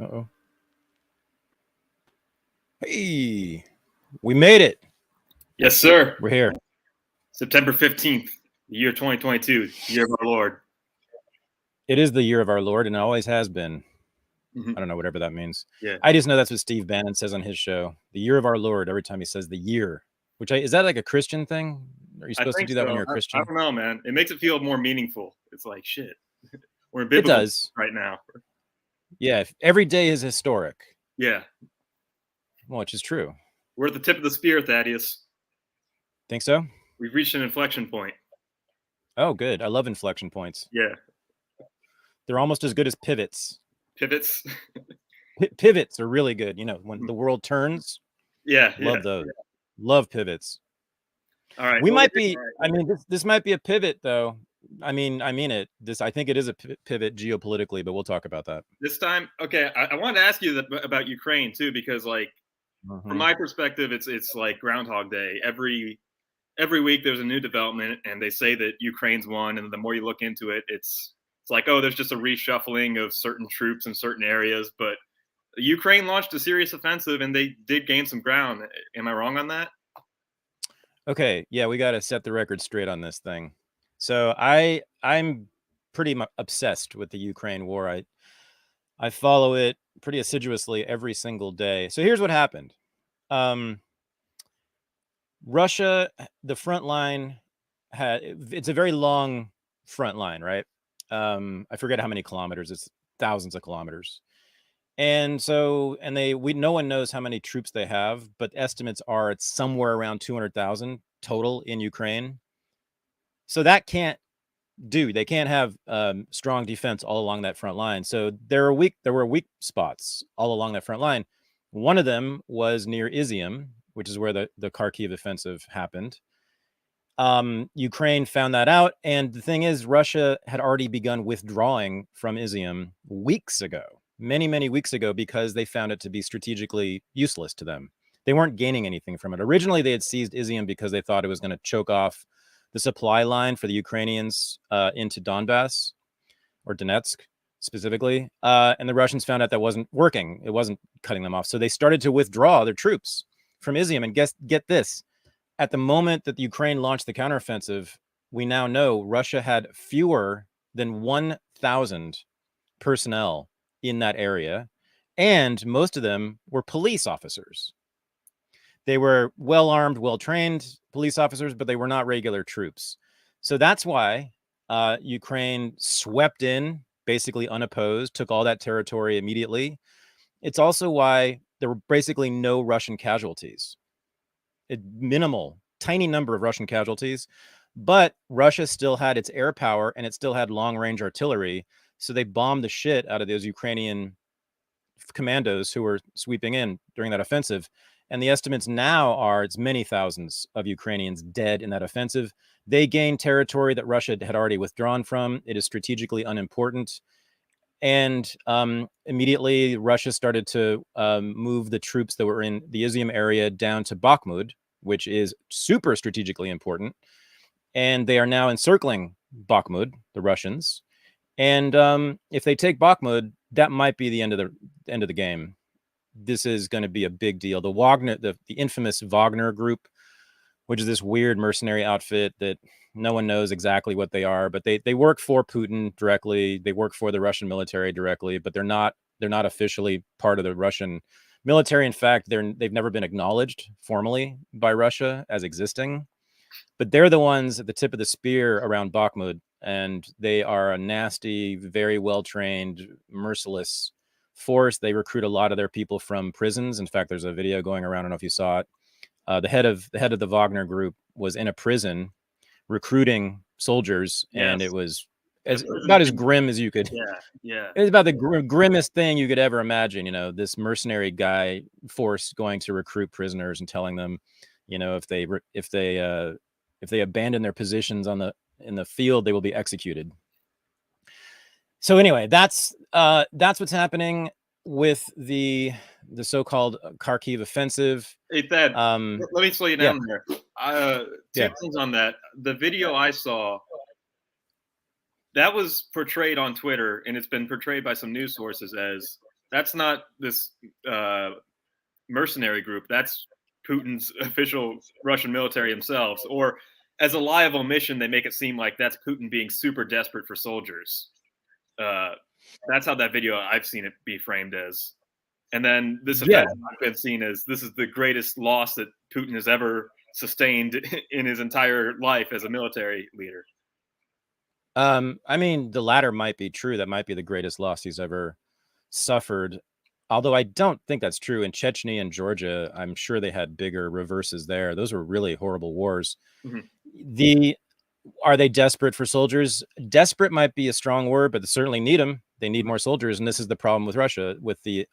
Uh-oh. Hey, we made it. Yes, sir. We're here. September 15th, the year 2022, year of our Lord. It is the year of our Lord, and it always has been. Mm-hmm. I don't know, whatever that means. Yeah. I just know that's what Steve Bannon says on his show. The year of our Lord, every time he says the year. Is that like a Christian thing? Are you supposed to do that when you're a Christian? I don't know, man. It makes it feel more meaningful. It's like, shit. We're in biblical right now. Yeah, every day is historic. Yeah. Well, which is true. We're at the tip of the spear, Thaddeus. Think so? We've reached an inflection point. Oh, good. I love inflection points. Yeah. They're almost as good as pivots. Pivots? Pivots are really good. You know, when the world turns. Yeah. Love those. Yeah. Love pivots. All right. We might be, I mean, this might be a pivot, though. I mean it. I think it is a pivot geopolitically, but we'll talk about that. This time, okay, I wanted to ask you about Ukraine, too, because, like, from my perspective, it's like Groundhog Day. Every week there's a new development, and they say that Ukraine's won, and the more you look into it, it's like, oh, there's just a reshuffling of certain troops in certain areas, but Ukraine launched a serious offensive, and they did gain some ground. Am I wrong on that? Okay, yeah, we got to set the record straight on this thing. So I'm pretty obsessed with the Ukraine war. I follow it pretty assiduously every single day. So here's what happened. Russia, the front line it's a very long front line, right? I forget how many kilometers. It's thousands of kilometers. And so, no one knows how many troops they have, but estimates are it's somewhere around 200,000 total in Ukraine. So that they can't have strong defense all along that front line. So there were weak spots all along that front line. One of them was near Izium, which is where the Kharkiv offensive happened. Ukraine found that out. And the thing is, Russia had already begun withdrawing from Izium weeks ago. Many weeks ago, because they found it to be strategically useless to them. They weren't gaining anything from it. Originally, they had seized Izium because they thought it was going to choke off the supply line for the Ukrainians into Donbass or Donetsk specifically. And the Russians found out that wasn't working. It wasn't cutting them off. So they started to withdraw their troops from Izium. And get this, at the moment that the Ukraine launched the counteroffensive, we now know Russia had fewer than 1,000 personnel in that area, and most of them were police officers. They were well-armed, well-trained police officers, but they were not regular troops. So that's why Ukraine swept in, basically unopposed, took all that territory immediately. It's also why there were basically no Russian casualties. Minimal, tiny number of Russian casualties, but Russia still had its air power and it still had long-range artillery. So they bombed the shit out of those Ukrainian commandos who were sweeping in during that offensive. And the estimates now are it's many thousands of Ukrainians dead in that offensive. They gained territory that Russia had already withdrawn from. It is strategically unimportant. And immediately Russia started to move the troops that were in the Izium area down to Bakhmut, which is super strategically important. And they are now encircling Bakhmut, the Russians. And if they take Bakhmut, that might be the end of the game. This is going to be a big deal. The infamous Wagner group, which is this weird mercenary outfit that no one knows exactly what they are, but they work for Putin directly. They work for the Russian military directly, but they're not officially part of the Russian military. In fact, they've never been acknowledged formally by Russia as existing. But they're the ones at the tip of the spear around Bakhmut, and they are a nasty, very well-trained, merciless force. They recruit a lot of their people from prisons. In fact, there's a video going around. I don't know if you saw it. The head of the Wagner group was in a prison recruiting soldiers, and it was about as grim as you could. Yeah. It's about the grimmest thing you could ever imagine. You know, this mercenary guy force going to recruit prisoners and telling them, you know, if they abandon their positions in the field, they will be executed. So anyway, that's what's happening with the so-called Kharkiv offensive. Hey, Thad, let me slow you down there. Two things on that. The video I saw, that was portrayed on Twitter, and it's been portrayed by some news sources as that's not this mercenary group. That's Putin's official Russian military themselves. Or as a lie of omission, they make it seem like that's Putin being super desperate for soldiers. That's how that video I've seen it be framed as. And then this offensive has been seen as this is the greatest loss that Putin has ever sustained in his entire life as a military leader. I mean, the latter might be true. That might be the greatest loss he's ever suffered. Although I don't think that's true. In Chechnya and Georgia, I'm sure they had bigger reverses there. Those were really horrible wars. Mm-hmm. Are they desperate for soldiers? Desperate might be a strong word, but they certainly need them. They need more soldiers, and this is the problem with Russia, with the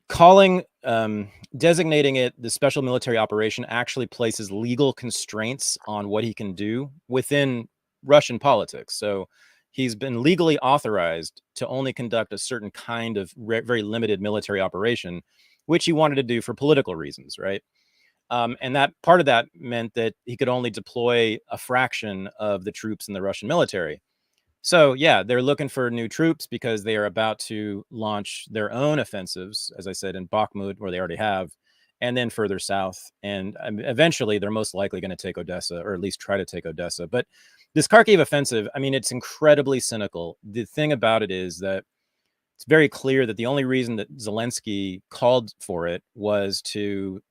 calling, designating it the special military operation actually places legal constraints on what he can do within Russian politics. So he's been legally authorized to only conduct a certain kind of very limited military operation, which he wanted to do for political reasons, right? And that part of that meant that he could only deploy a fraction of the troops in the Russian military. So, yeah, they're looking for new troops because they are about to launch their own offensives, as I said, in Bakhmut, where they already have, and then further south. And eventually, they're most likely going to take Odessa, or at least try to take Odessa. But this Kharkiv offensive, I mean, it's incredibly cynical. The thing about it is that it's very clear that the only reason that Zelensky called for it was to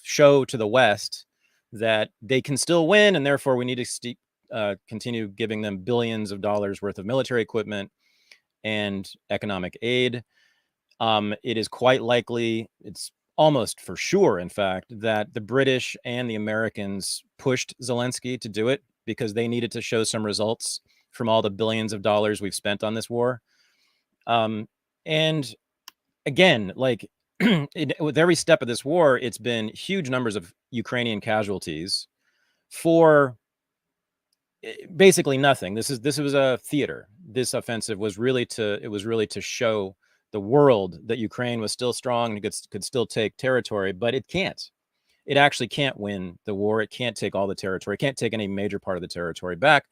show to the West that they can still win, and therefore we need to continue giving them billions of dollars worth of military equipment and economic aid. It is quite likely, it's almost for sure, in fact, that the British and the Americans pushed Zelensky to do it because they needed to show some results from all the billions of dollars we've spent on this war. And again, like with every step of this war, it's been huge numbers of Ukrainian casualties for basically nothing. This was a theater. This offensive was really to show the world that Ukraine was still strong and could still take territory, but it can't. It actually can't win the war. It can't take all the territory. It can't take any major part of the territory back.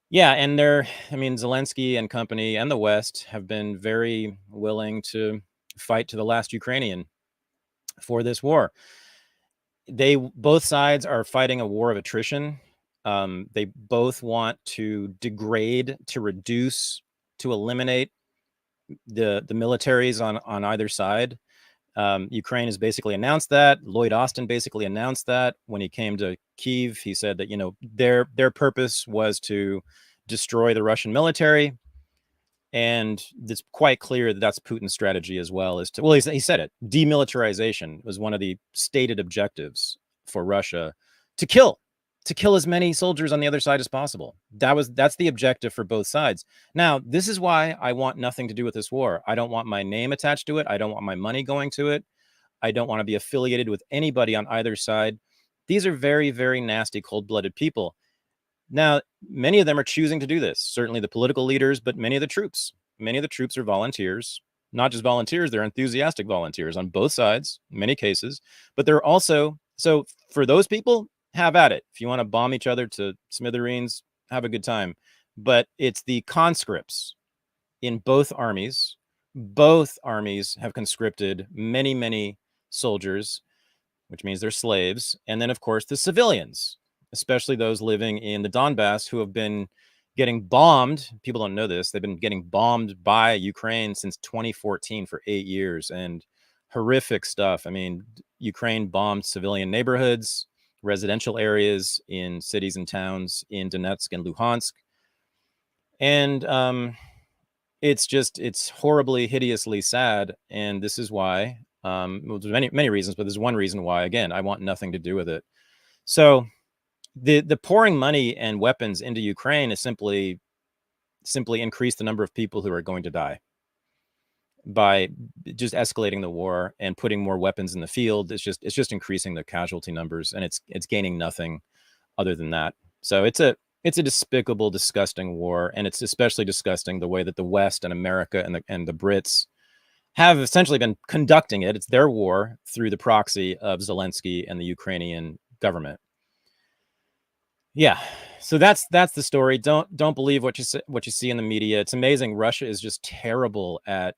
Yeah, and Zelensky and company and the West have been very willing to fight to the last Ukrainian for this war. Both sides are fighting a war of attrition. They both want to degrade, to reduce, to eliminate the militaries on either side. Ukraine has basically announced that. Lloyd Austin basically announced that when he came to Kyiv. He said that, their purpose was to destroy the Russian military. And it's quite clear that that's Putin's strategy as well. He said it. Demilitarization was one of the stated objectives for Russia, to kill as many soldiers on the other side as possible. That's the objective for both sides. Now, this is why I want nothing to do with this war. I don't want my name attached to it. I don't want my money going to it. I don't want to be affiliated with anybody on either side. These are very, very nasty, cold-blooded people. Now, many of them are choosing to do this. Certainly the political leaders, but many of the troops. Many of the troops are volunteers. Not just volunteers, they're enthusiastic volunteers on both sides, in many cases. But they're also, so for those people, have at it. If you want to bomb each other to smithereens, have a good time. But it's the conscripts in both armies. Both armies have conscripted many, many soldiers, which means they're slaves. And then, of course, the civilians, especially those living in the Donbass who have been getting bombed. People don't know this. They've been getting bombed by Ukraine since 2014 for 8 years, and horrific stuff. I mean, Ukraine bombed civilian neighborhoods, residential areas in cities and towns in Donetsk and Luhansk. And it's horribly, hideously sad. And this is why, there's many reasons, but there's one reason why, again, I want nothing to do with it. So the pouring money and weapons into Ukraine is simply increase the number of people who are going to die by just escalating the war and putting more weapons in the field. It's just increasing the casualty numbers, and it's gaining nothing other than that. So it's a despicable, disgusting war, and it's especially disgusting the way that the West and America and the Brits have essentially been conducting it. It's their war through the proxy of Zelensky and the Ukrainian government. Yeah. So that's the story. Don't believe what you see in the media. It's amazing. Russia is just terrible at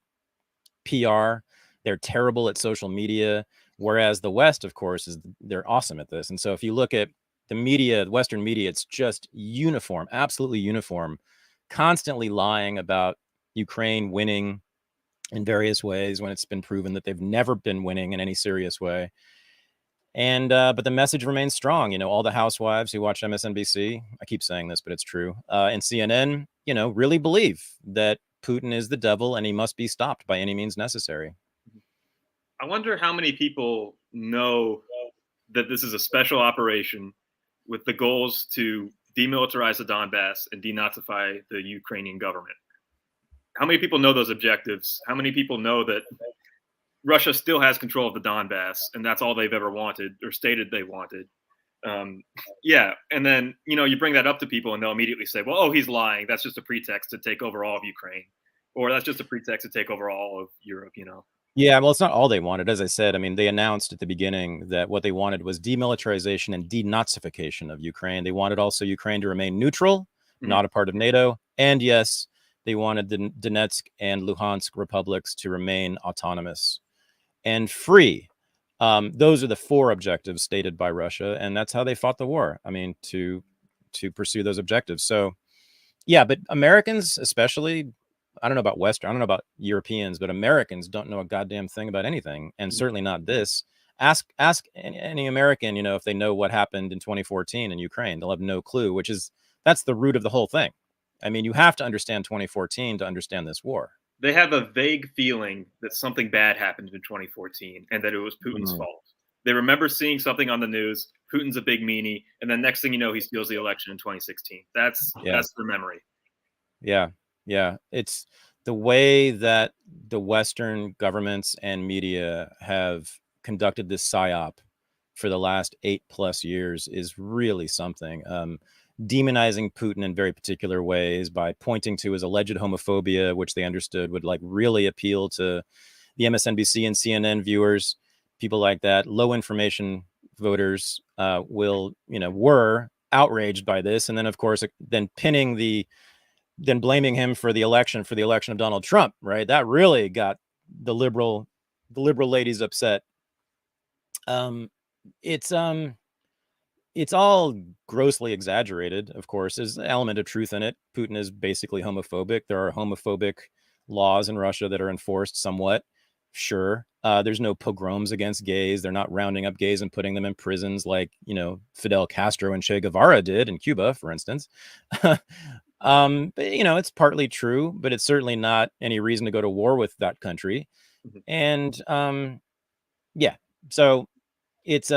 PR. They're terrible at social media, whereas the West, of course, they're awesome at this. And so if you look at the media, Western media, it's just uniform, absolutely uniform, constantly lying about Ukraine winning in various ways when it's been proven that they've never been winning in any serious way. And but the message remains strong. All the housewives who watch MSNBC, I keep saying this, but it's true, and CNN, really believe that Putin is the devil and he must be stopped by any means necessary. I wonder how many people know that this is a special operation with the goals to demilitarize the Donbass and denazify the Ukrainian government. How many people know those objectives? How many people know that Russia still has control of the Donbass and that's all they've ever wanted or stated they wanted? Yeah. And then, you bring that up to people and they'll immediately say, well, oh, he's lying. That's just a pretext to take over all of Ukraine. Or that's just a pretext to take over all of Europe, Yeah, well, it's not all they wanted. As I said, I mean, they announced at the beginning that what they wanted was demilitarization and denazification of Ukraine. They wanted also Ukraine to remain neutral, not a part of NATO. And yes, they wanted the Donetsk and Luhansk republics to remain autonomous and free. Those are the 4 objectives stated by Russia, and that's how they fought the war. I mean, to pursue those objectives. So, yeah, but Americans, especially, I don't know about Western, I don't know about Europeans, but Americans don't know a goddamn thing about anything, and certainly not this. Ask any American, if they know what happened in 2014 in Ukraine. They'll have no clue, that's the root of the whole thing. I mean, you have to understand 2014 to understand this war. They have a vague feeling that something bad happened in 2014 and that it was Putin's fault. They remember seeing something on the news, Putin's a big meanie, and then next thing you know, he steals the election in 2016. That's their memory. Yeah. Yeah. It's the way that the Western governments and media have conducted this psyop for the last 8+ years is really something. Demonizing Putin in very particular ways by pointing to his alleged homophobia, which they understood would really appeal to the MSNBC and CNN viewers, people like that. Low information voters were outraged by this. And then, of course, then blaming him for the election of Donald Trump, right? That really got the liberal ladies upset. It's all grossly exaggerated, of course. There's an element of truth in it. Putin is basically homophobic. There are homophobic laws in Russia that are enforced somewhat. Sure. There's no pogroms against gays. They're not rounding up gays and putting them in prisons like, Fidel Castro and Che Guevara did in Cuba, for instance. But, it's partly true, but it's certainly not any reason to go to war with that country. And yeah, so it's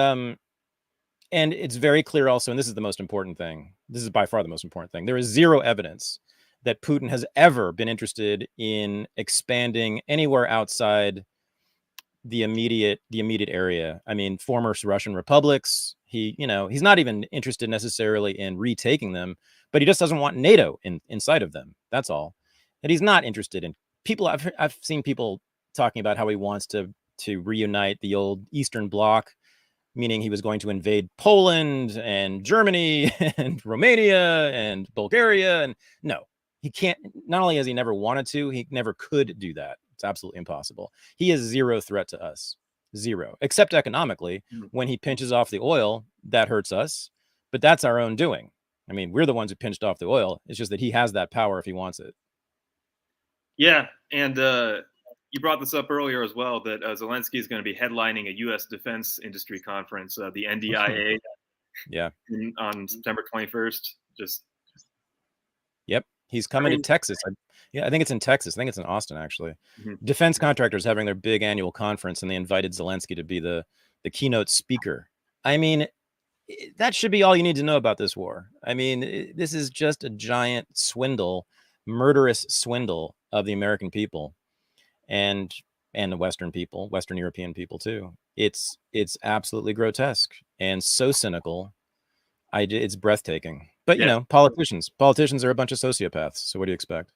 and it's very clear also, and this is the most important thing. This is by far the most important thing. There is zero evidence that Putin has ever been interested in expanding anywhere outside the immediate area. I mean, former Russian republics, he's not even interested necessarily in retaking them, but he just doesn't want NATO inside of them. That's all. And he's not interested in people. I've seen people talking about how he wants to reunite the old Eastern Bloc, meaning he was going to invade Poland and Germany and Romania and Bulgaria. And no, he can't. Not only has he never wanted to, he never could do that. It's absolutely impossible. He is zero threat to us. Zero, except economically. When he pinches off the oil, that hurts us, but that's our own doing. I mean, we're the ones who pinched off the oil. It's just that he has that power if he wants it. Yeah, and you brought this up earlier as well, that Zelensky is going to be headlining a U.S. defense industry conference, the NDIA, on September 21st. Yep, he's coming to Texas. I think it's in Texas. I think it's in Austin, actually. Defense contractors having their big annual conference, and they invited Zelensky to be the keynote speaker. I mean, that should be all you need to know about this war. I mean, this is just a giant swindle, murderous swindle of the American people. And the Western people, Western European people too. It's absolutely grotesque and so cynical. It's breathtaking. But politicians are a bunch of sociopaths. So what do you expect?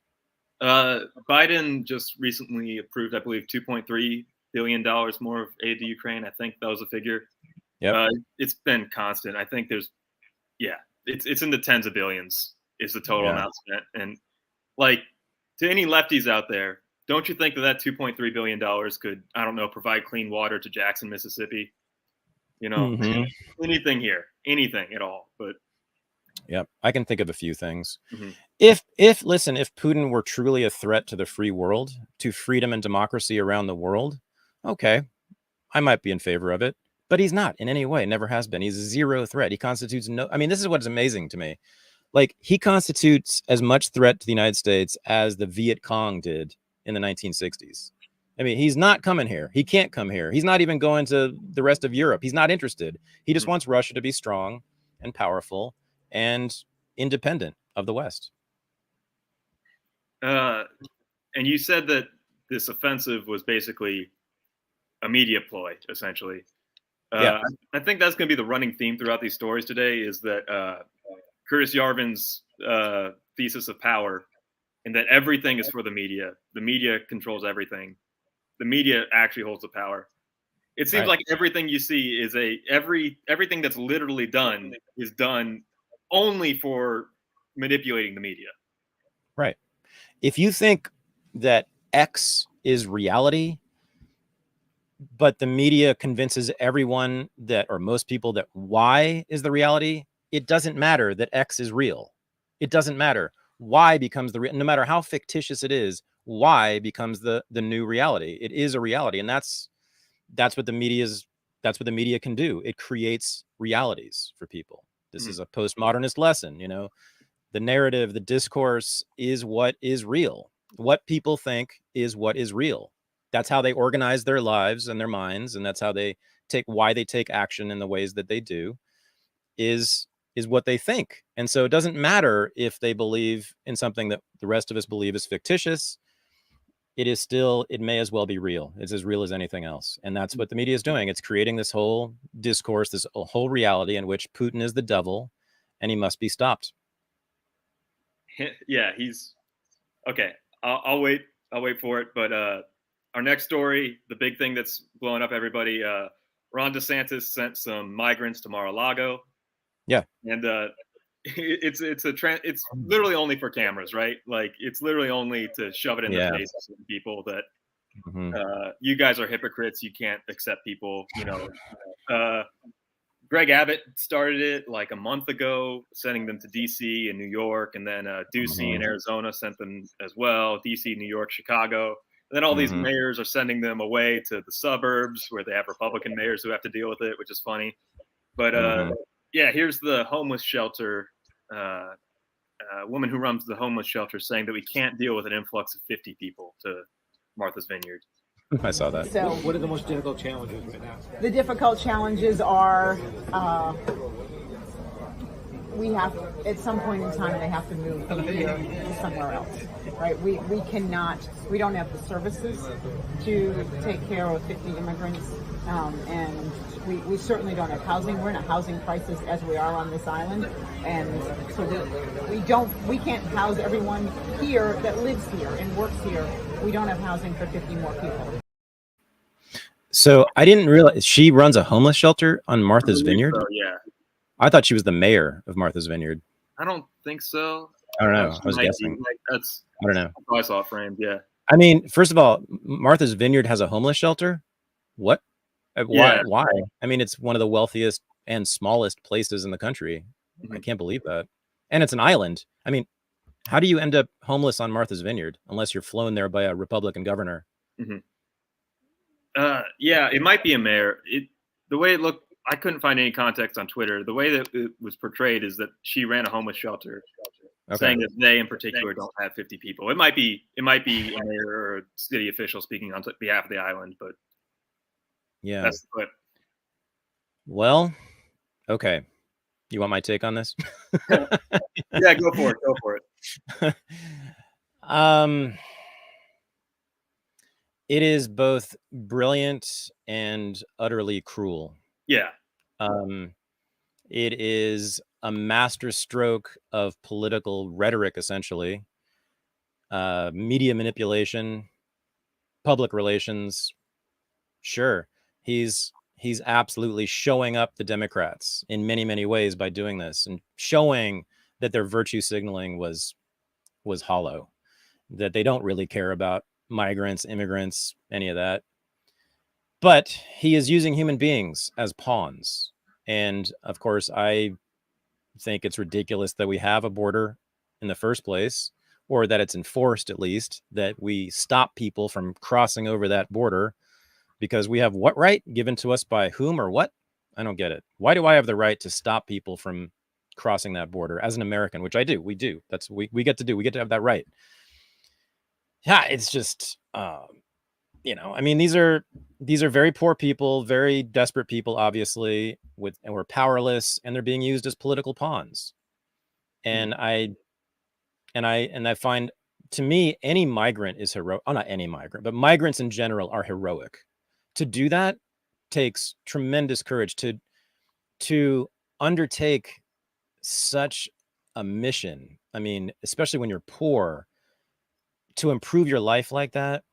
Biden just recently approved, I believe, $2.3 billion more of aid to Ukraine. I think that was a figure. Yeah, it's been constant. I think there's it's in the tens of billions is the total amount spent. And like, to any lefties out there, don't you think that $2.3 billion could, I don't know, provide clean water to Jackson, Mississippi? You know, anything here, anything at all. But yep, I can think of a few things. Mm-hmm. If Putin were truly a threat to the free world, to freedom and democracy around the world, okay, I might be in favor of it. But he's not in any way, never has been. He's a zero threat. He constitutes no, I mean, this is what's amazing to me. Like, he constitutes as much threat to the United States as the Viet Cong did in the 1960s. I mean, he's not coming here. He can't come here. He's not even going to the rest of Europe. He's not interested. He just wants Russia to be strong and powerful and independent of the West. And you said that this offensive was basically a media ploy, essentially. Yeah. I think that's going to be the running theme throughout these stories today, is that Curtis Yarvin's thesis of power, and that everything is for the media. The media controls everything. The media actually holds the power. It seems like everything you see is everything that's literally done is done only for manipulating the media. Right. If you think that X is reality, but the media convinces everyone that, or most people, that Y is the reality, it doesn't matter that X is real. It doesn't matter. Y becomes the real, no matter how fictitious it is, Y becomes the new reality. It is a reality. And that's what the media can do. It creates realities for people. This is a postmodernist lesson, you know. The narrative, the discourse is what is real. What people think is what is real. That's how they organize their lives and their minds, and that's how they why they take action in the ways that they do, is what they think. And so it doesn't matter if they believe in something that the rest of us believe is fictitious. It may as well be real. It's as real as anything else. And that's what the media is doing. It's creating this whole discourse, this whole reality in which Putin is the devil and he must be stopped. Yeah, he's okay. I'll wait for it. But our next story, the big thing that's blowing up everybody, Ron DeSantis sent some migrants to Mar-a-Lago. Yeah. And it's literally only for cameras, right? Like, it's literally only to shove it in the faces of people that you guys are hypocrites. You can't accept people, you know. Greg Abbott started it like a month ago, sending them to DC and New York, and then Ducey in Arizona sent them as well. DC, New York, Chicago. And then all these mayors are sending them away to the suburbs where they have Republican mayors who have to deal with it, which is funny. But yeah, here's the homeless shelter, woman who runs the homeless shelter, saying that we can't deal with an influx of 50 people to Martha's Vineyard. I saw that. So, what are the most difficult challenges right now? The difficult challenges are we have, at some point in time, they have to move from here to somewhere else, right? We don't have the services to take care of 50 immigrants, and we certainly don't have housing. We're in a housing crisis as we are on this island, and so we can't house everyone here that lives here and works here. We don't have housing for 50 more people. So I didn't realize she runs a homeless shelter on Martha's Vineyard. So, yeah. I thought she was the mayor of Martha's Vineyard. I don't think so. I don't know. I was guessing. I don't know. I saw it framed. Yeah. I mean, first of all, Martha's Vineyard has a homeless shelter. What? Why? Why? I mean, it's one of the wealthiest and smallest places in the country. I can't believe that. And it's an island. I mean, how do you end up homeless on Martha's Vineyard unless you're flown there by a Republican governor? Yeah, it might be a mayor. The way it looked, I couldn't find any context on Twitter. The way that it was portrayed is that she ran a homeless shelter, saying that they in particular don't have 50 people. It might be a mayor or a city official speaking on behalf of the island, but yeah, that's the clip. Well, okay. You want my take on this? Yeah, go for it. Go for it. It is both brilliant and utterly cruel. Yeah. It is a masterstroke of political rhetoric, essentially. Media manipulation, public relations. Sure, he's he's absolutely showing up the Democrats in many, many ways by doing this and showing that their virtue signaling was hollow, that they don't really care about migrants, immigrants, any of that. But he is using human beings as pawns. And of course, I think it's ridiculous that we have a border in the first place, or that it's enforced, at least, that we stop people from crossing over that border, because we have what right given to us by whom or what? I don't get it. Why do I have the right to stop people from crossing that border as an American, which I do? We do. That's we get to do. We get to have that right. Yeah, it's just, you know, I mean, these are very poor people, very desperate people, obviously, and we're powerless, and they're being used as political pawns. And I find, to me, any migrant is heroic. Oh, not any migrant, but migrants in general are heroic. To do that takes tremendous courage. To undertake such a mission, I mean, especially when you're poor, to improve your life like that,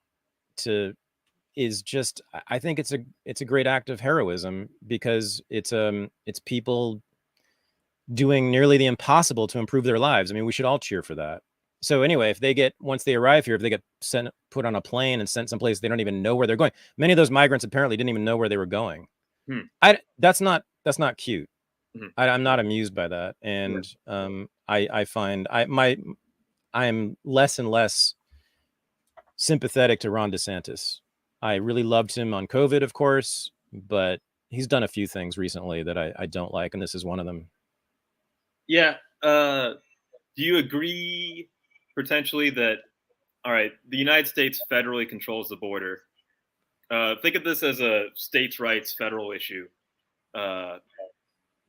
is just, I think it's a great act of heroism, because it's people doing nearly the impossible to improve their lives. I mean, we should all cheer for that. So anyway, once they arrive here, if they get put on a plane and sent someplace they don't even know where they're going. Many of those migrants apparently didn't even know where they were going. That's not cute. I'm not amused by that. And I find I am less and less sympathetic to Ron DeSantis. I really loved him on COVID, of course, but he's done a few things recently that I don't like, and this is one of them. Yeah. Do you agree potentially that, all right, the United States federally controls the border? Think of this as a states' rights federal issue. The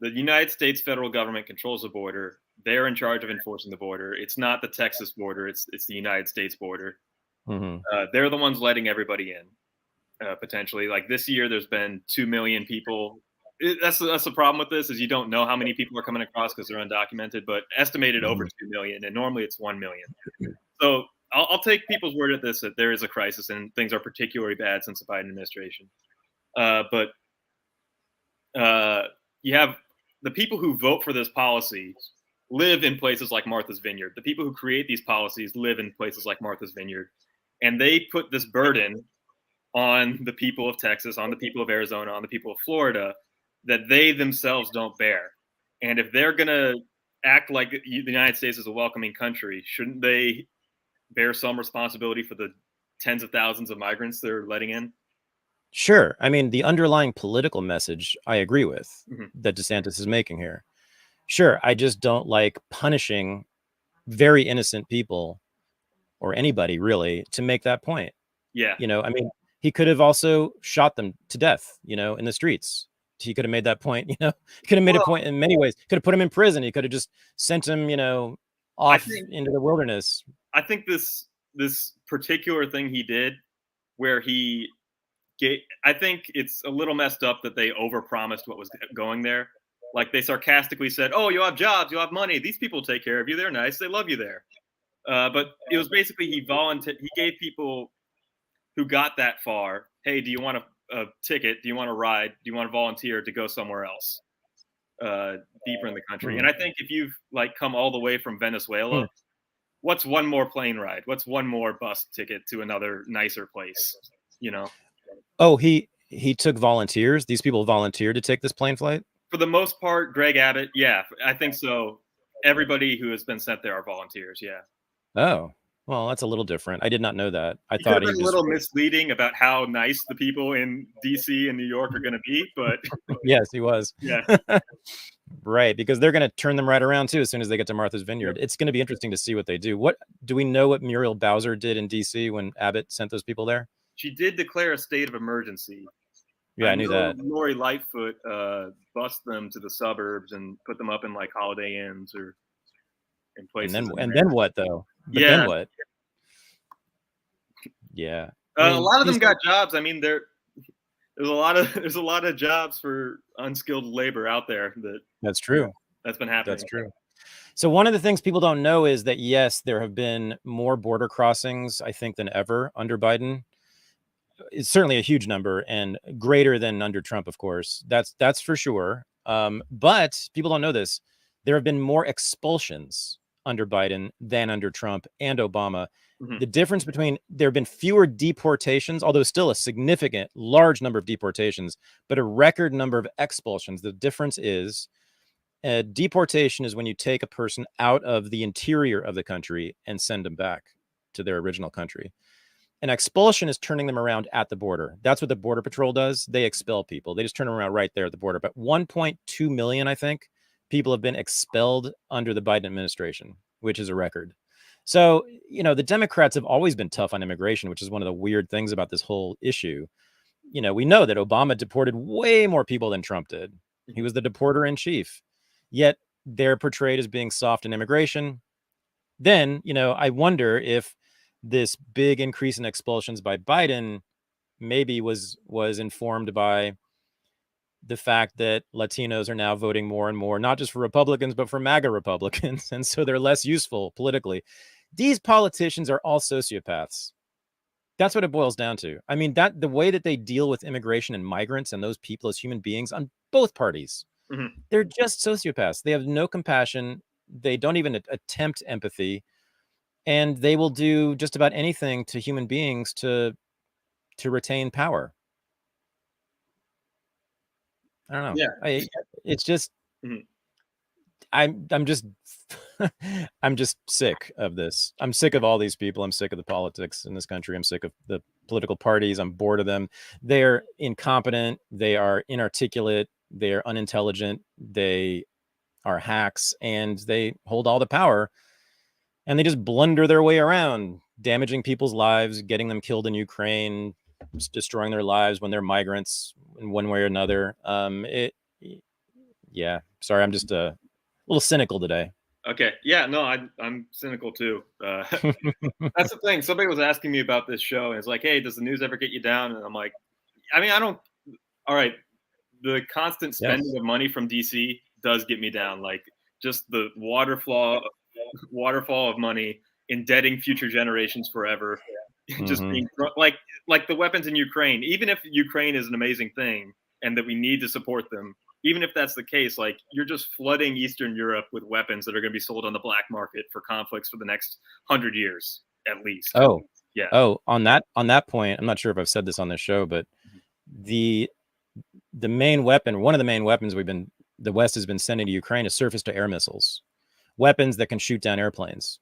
United States federal government controls the border. They're in charge of enforcing the border. It's not the Texas border. It's the United States border. They're the ones letting everybody in, potentially. Like this year, there's been 2 million people. That's the problem with this, is you don't know how many people are coming across because they're undocumented, but estimated over 2 million, and normally it's 1 million. So I'll take people's word at this, that there is a crisis and things are particularly bad since the Biden administration. But you have the people who vote for this policy live in places like Martha's Vineyard. The people who create these policies live in places like Martha's Vineyard. And they put this burden on the people of Texas, on the people of Arizona, on the people of Florida, that they themselves don't bear. And if they're going to act like the United States is a welcoming country, shouldn't they bear some responsibility for the tens of thousands of migrants they're letting in? Sure. I mean, the underlying political message I agree with that DeSantis is making here. Sure. I just don't like punishing very innocent people, or anybody really, to make that point. Yeah. You know, I mean, he could have also shot them to death, you know, in the streets. He could have made that point, you know, he could have made a point in many ways. Could have put him in prison. He could have just sent him, you know, off into the wilderness. I think this particular thing he did, where I think it's a little messed up that they overpromised what was going there. Like they sarcastically said, "Oh, you'll have jobs, you'll have money. These people will take care of you. They're nice. They love you there." But it was basically he gave people who got that far, "Hey, do you want a ticket? Do you want to ride? Do you want to volunteer to go somewhere else, deeper in the country?" And I think if you've like come all the way from Venezuela, what's one more plane ride? What's one more bus ticket to another nicer place? You know? Oh, he took volunteers. These people volunteered to take this plane flight. For the most part, Greg Abbott, yeah, I think so. Everybody who has been sent there are volunteers. Yeah. Oh, well, that's a little different. I did not know that. I thought he was a little misleading about how nice the people in DC and New York are going to be, but yes, he was. Yeah. Right, because they're going to turn them right around too as soon as they get to Martha's Vineyard. It's going to be interesting to see what they do. What do we know what Muriel Bowser did in DC when Abbott sent those people there? She did declare a state of emergency. Yeah, I knew that. Lori Lightfoot bussed them to the suburbs and put them up in like Holiday Inns or in places. And then what though? Then what? Yeah. I mean, a lot of them got jobs. I mean, there's a lot of jobs for unskilled labor out there. That's true. That's been happening. That's true. So one of the things people don't know is that, yes, there have been more border crossings, I think, than ever under Biden. It's certainly a huge number and greater than under Trump, of course. That's for sure. But people don't know this. There have been more expulsions under Biden than under Trump and Obama. Mhm. The difference between there have been fewer deportations, although still a significant, large number of deportations, but a record number of expulsions. The difference is a deportation is when you take a person out of the interior of the country and send them back to their original country. An expulsion is turning them around at the border. That's what the Border Patrol does. They expel people. They just turn them around right there at the border. But 1.2 million, I think, people have been expelled under the Biden administration, which is a record. So, the Democrats have always been tough on immigration, which is one of the weird things about this whole issue. We know that Obama deported way more people than Trump did. He was the deporter in chief. Yet they're portrayed as being soft in immigration. Then, I wonder if this big increase in expulsions by Biden maybe was informed by the fact that Latinos are now voting more and more, not just for Republicans, but for MAGA Republicans. And so they're less useful politically. These politicians are all sociopaths. That's what it boils down to. I mean, that the way that they deal with immigration and migrants and those people as human beings on both parties, they're just sociopaths. They have no compassion. They don't even attempt empathy. And they will do just about anything to human beings to retain power. I don't know. Yeah. It's just, I'm just, I'm just sick of this. I'm sick of all these people. I'm sick of the politics in this country. I'm sick of the political parties. I'm bored of them. They're incompetent. They are inarticulate. They are unintelligent. They are hacks, and they hold all the power. And they just blunder their way around, damaging people's lives, getting them killed in Ukraine, destroying their lives when they're migrants in one way or another. Yeah, sorry, I'm just a little cynical today. Okay. Yeah, no, I'm cynical too. That's the thing. Somebody was asking me about this show, and it's like, hey, does the news ever get you down? And I'm like, I mean, I don't. All right. The constant spending of money from DC does get me down. Like, just the waterfall of money, indebting future generations forever, just being like the weapons in Ukraine. Even if Ukraine is an amazing thing and that we need to support them, even if that's the case, like, you're just flooding Eastern Europe with weapons that are going to be sold on the black market for conflicts for the next 100 years at least. Oh, yeah. Oh, on that point, I'm not sure if I've said this on this show, but the main weapon, one of the main weapons the West has been sending to Ukraine is surface-to-air missiles, weapons that can shoot down airplanes,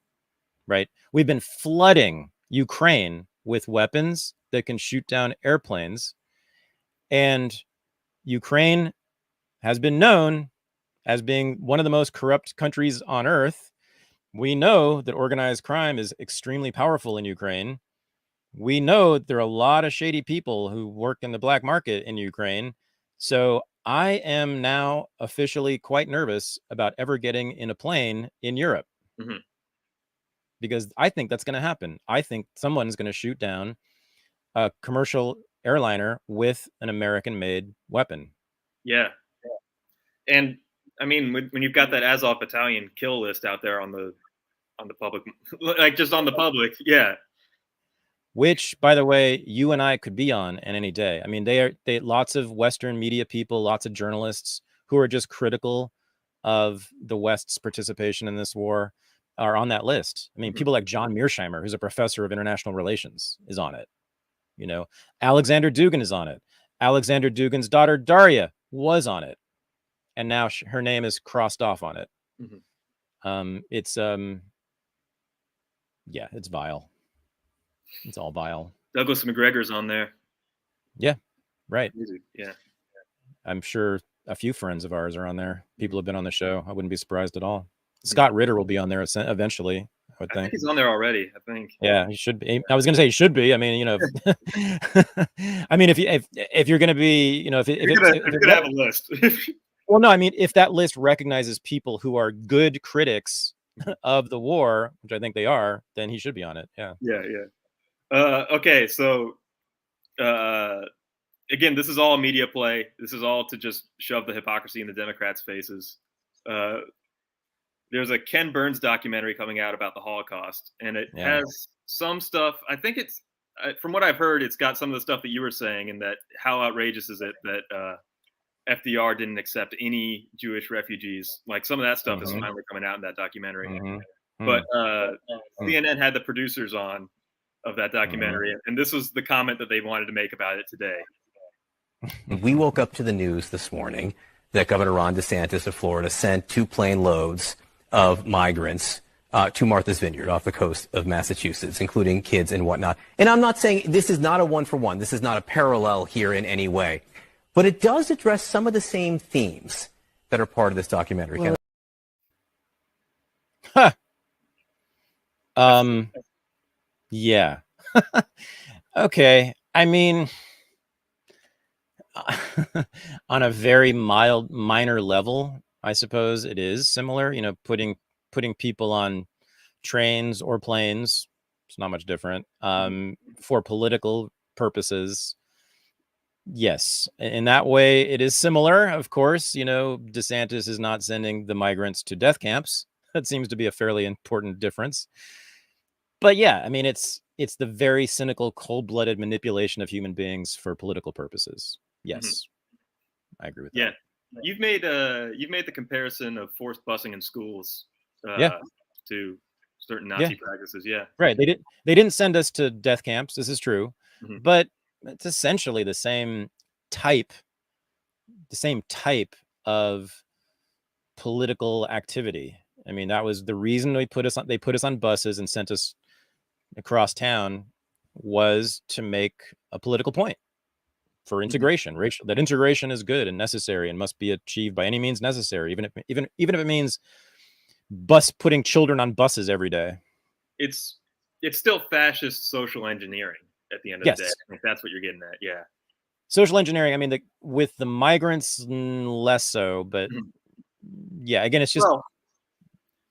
right? We've been flooding Ukraine with weapons that can shoot down airplanes, and Ukraine has been known as being one of the most corrupt countries on earth. We know that organized crime is extremely powerful in Ukraine. We know there are a lot of shady people who work in the black market in Ukraine. So I am now officially quite nervous about ever getting in a plane in Europe, because I think that's going to happen. I think someone's going to shoot down a commercial airliner with an American-made weapon. Yeah. And I mean, when you've got that Azov battalion kill list out there on the public, like just on the public, yeah. Which, by the way, you and I could be on any day. I mean, they lots of Western media people, lots of journalists who are just critical of the West's participation in this war are on that list. I mean, people like John Mearsheimer, who's a professor of international relations, is on it. Alexander Dugin is on it. Alexander Dugin's daughter, Daria, was on it. And now her name is crossed off on it. It's vile. It's all vile. Douglas McGregor's on there. Yeah, right. Yeah. I'm sure a few friends of ours are on there. People have been on the show. I wouldn't be surprised at all. Scott Ritter will be on there eventually, I would think. I think he's on there already, I think. Yeah, he should be. I was going to say he should be. I mean, I mean, if you're going to be, if you're going to have a list. Well, no, I mean, if that list recognizes people who are good critics of the war, which I think they are, then he should be on it. Yeah. Yeah. Okay, so again, this is all a media play. This is all to just shove the hypocrisy in the Democrats' faces. There's a Ken Burns documentary coming out about the Holocaust, and it has some stuff. I think it's from what I've heard, it's got some of the stuff that you were saying, and that how outrageous is it that FDR didn't accept any Jewish refugees. Like some of that stuff is finally coming out in that documentary. But CNN had the producers on of that documentary, and this was the comment that they wanted to make about it today. We woke up to the news this morning that Governor Ron DeSantis of Florida sent 2 plane loads of migrants to Martha's Vineyard off the coast of Massachusetts, including kids and whatnot. And I'm not saying this is not a one-for-one. This is not a parallel here in any way. But it does address some of the same themes that are part of this documentary. Yeah. Okay. I mean, on a very minor level, I suppose it is similar. You know, putting people on trains or planes, it's not much different, for political purposes. Yes, in that way, it is similar. Of course, you know, DeSantis is not sending the migrants to death camps. That seems to be a fairly important difference. But yeah, I mean, it's the very cynical, cold-blooded manipulation of human beings for political purposes. Yes, I agree with that. Yeah, you've made the comparison of forced busing in schools to certain Nazi practices. Yeah, right. They didn't send us to death camps. This is true, but it's essentially the same type of political activity. I mean, that was the reason they put us on buses and sent us across town, was to make a political point for integration. That integration is good and necessary and must be achieved by any means necessary, even if it means putting children on buses every day. It's still fascist social engineering at the end of the day. I think that's what you're getting at. Yeah. Social engineering. I mean, with the migrants, less so, but yeah, again, it's just, well,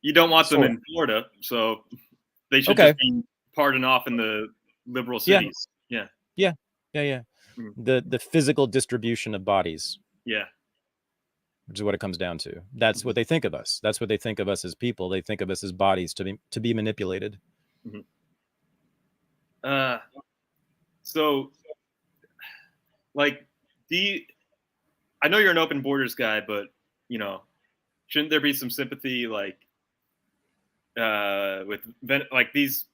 you don't want them in Florida, so they should just be pardoned off in the liberal cities. Yeah. The physical distribution of bodies. Yeah. Which is what it comes down to. That's what they think of us. That's what they think of us as people. They think of us as bodies to be manipulated. So, like, I know you're an open borders guy, but you know, shouldn't there be some sympathy, like, with these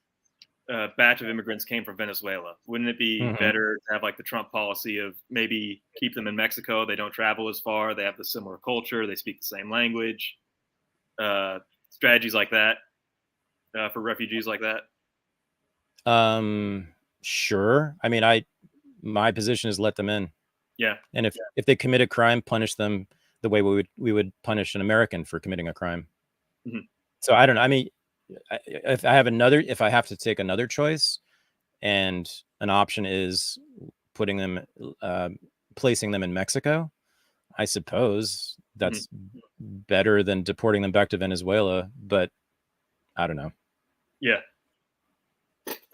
batch of immigrants came from Venezuela? Wouldn't it be better to have like the Trump policy of maybe keep them in Mexico? They don't travel as far. They have the similar culture. They speak the same language. Strategies like that for refugees like that. Sure. I mean, my position is let them in. Yeah. And if they commit a crime, punish them the way we would punish an American for committing a crime. So I don't know. I mean, if I have to take another choice, and an option is placing them in Mexico, I suppose that's better than deporting them back to Venezuela. But I don't know. Yeah.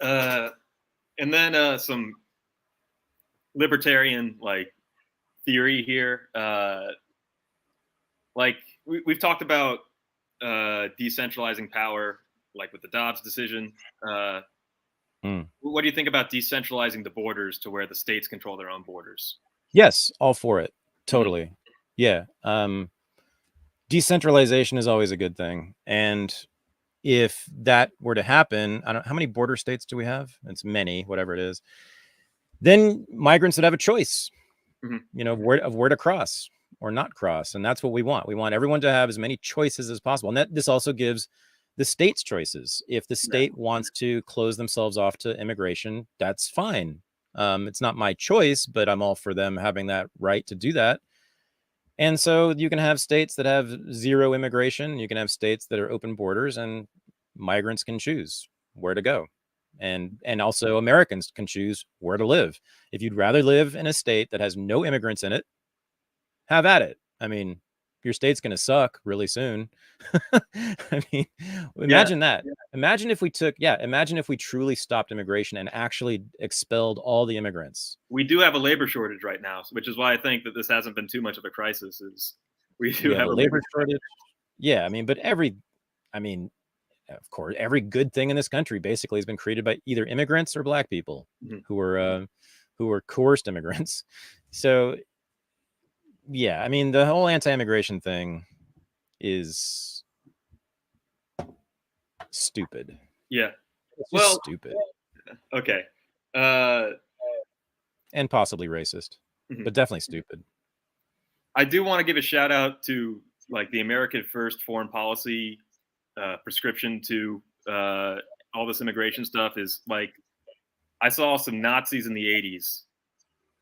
And then some libertarian theory here. We've talked about decentralizing power, like with the Dobbs decision. What do you think about decentralizing the borders to where the states control their own borders? Yes, all for it. Totally. Yeah. Decentralization is always a good thing. And if that were to happen, I don't know, how many border states do we have? It's many, whatever it is. Then migrants would have a choice, of where to cross or not cross. And that's what we want. We want everyone to have as many choices as possible. And this also gives the states choices. If the state wants to close themselves off to immigration, that's fine. It's not my choice, but I'm all for them having that right to do that. And so you can have states that have zero immigration. You can have states that are open borders, and migrants can choose where to go. And also Americans can choose where to live. If you'd rather live in a state that has no immigrants in it, have at it. I mean, your state's going to suck really soon. I mean, imagine that. Imagine if we truly stopped immigration and actually expelled all the immigrants. We do have a labor shortage right now, which is why I think that this hasn't been too much of a crisis. Is we do have a labor shortage. Yeah, I mean, but of course, every good thing in this country basically has been created by either immigrants or black people who were coerced immigrants. So, yeah, I mean, the whole anti-immigration thing is stupid. Yeah. It's just stupid. Okay. And possibly racist, but definitely stupid. I do want to give a shout out to like the American First foreign policy prescription to all this immigration stuff is like, I saw some Nazis in the 80s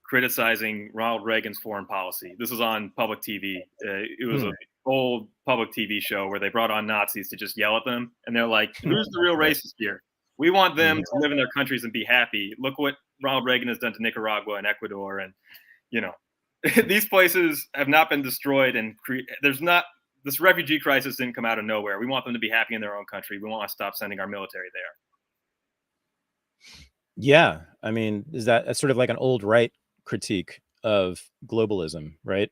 criticizing Ronald Reagan's foreign policy. This was on public TV. It was an old public TV show where they brought on Nazis to just yell at them. And they're like, who's the real racist here? We want them to live in their countries and be happy. Look what Ronald Reagan has done to Nicaragua and Ecuador. And, you know, these places have not been destroyed. And this refugee crisis didn't come out of nowhere. We want them to be happy in their own country. We want to stop sending our military there. Yeah. I mean, is that sort of like an old right critique of globalism, right?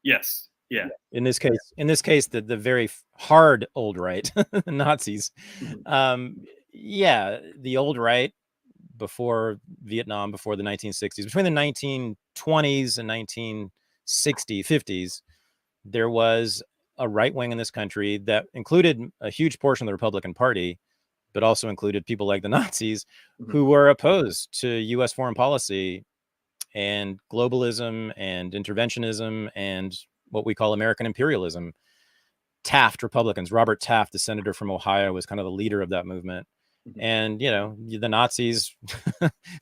Yes. Yeah. In this case, the very hard old right, Nazis. Yeah, the old right before Vietnam, before the 1960s, between the 1920s and 50s, there was a right wing in this country that included a huge portion of the Republican Party, but also included people like the Nazis who were opposed to U.S. foreign policy and globalism and interventionism and what we call American imperialism. Taft Republicans, Robert Taft, the senator from Ohio, was kind of the leader of that movement. And, you know, the Nazis,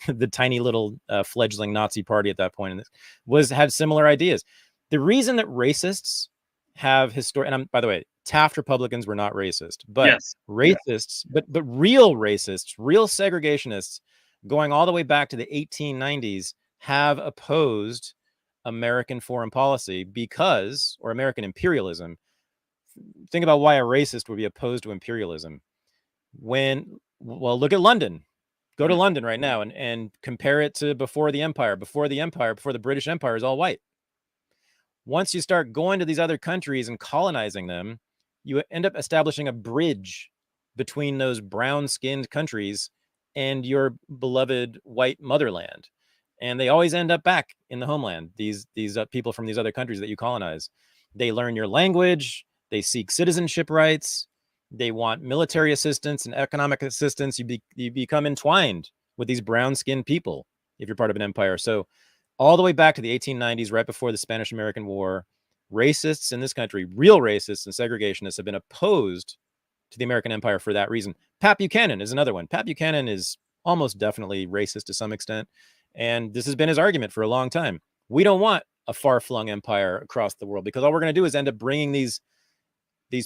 the tiny little fledgling Nazi party at that point had similar ideas. The reason that racists have and by the way, Taft Republicans were not racist, but racists, but real racists, real segregationists going all the way back to the 1890s have opposed American foreign policy or American imperialism. Think about why a racist would be opposed to imperialism. Look at London. Go to London right now and compare it to before the Empire. Before the British Empire is all white. Once you start going to these other countries and colonizing them, you end up establishing a bridge between those brown-skinned countries and your beloved white motherland. And they always end up back in the homeland, these people from these other countries that you colonize. They learn your language. They seek citizenship rights. They want military assistance and economic assistance. You become entwined with these brown-skinned people if you're part of an empire. So all the way back to the 1890s, right before the Spanish-American War, racists in this country, real racists and segregationists, have been opposed to the American empire for that reason. Pat Buchanan is another one. Pat Buchanan is almost definitely racist to some extent. And this has been his argument for a long time. We don't want a far-flung empire across the world because all we're going to do is end up bringing these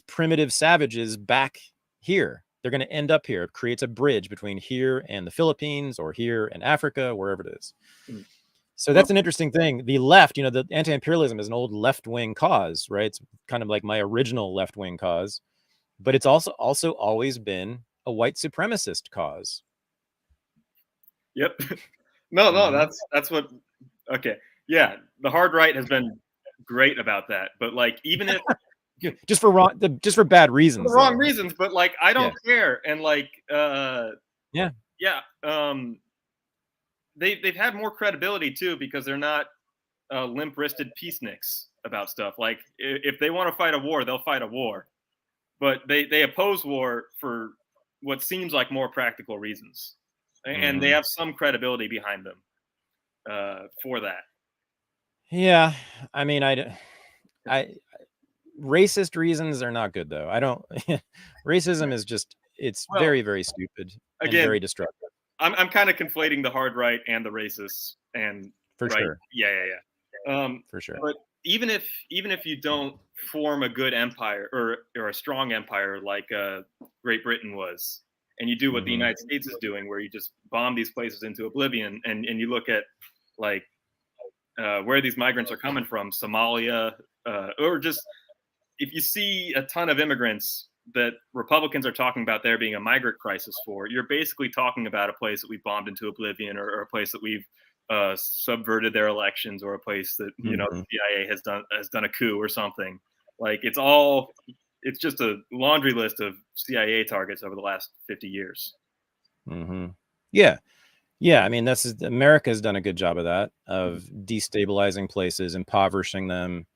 primitive savages back here. They're going to end up here. It creates a bridge between here and the Philippines or here and Africa, wherever it is. So that's an interesting thing. The left, the anti-imperialism is an old left-wing cause, right? It's kind of like my original left-wing cause, but it's also always been a white supremacist cause. Yep. No, that's what. Okay, yeah, the hard right has been great about that, but like even if just for bad reasons, wrong reasons, but like I don't care, and like they've had more credibility too because they're not limp-wristed peaceniks about stuff. Like if they want to fight a war, they'll fight a war, but they oppose war for what seems like more practical reasons. And they have some credibility behind them for that. Yeah, I mean, I racist reasons are not good though. I don't. Racism is it's very, very stupid and very destructive. I'm kind of conflating the hard right and the racists, and for sure. Yeah. For sure. But even if you don't form a good empire or a strong empire like Great Britain was, and you do what the United States is doing, where you just bomb these places into oblivion, and you look at like where these migrants are coming from, Somalia, or just if you see a ton of immigrants that Republicans are talking about there being a migrant crisis for, you're basically talking about a place that we bombed into oblivion, or a place that we've subverted their elections, or a place that the CIA has done a coup or something. Like it's all it's just a laundry list of CIA targets over the last 50 years. Mm-hmm. Yeah. Yeah. I mean, America's done a good job of that, of destabilizing places, impoverishing them.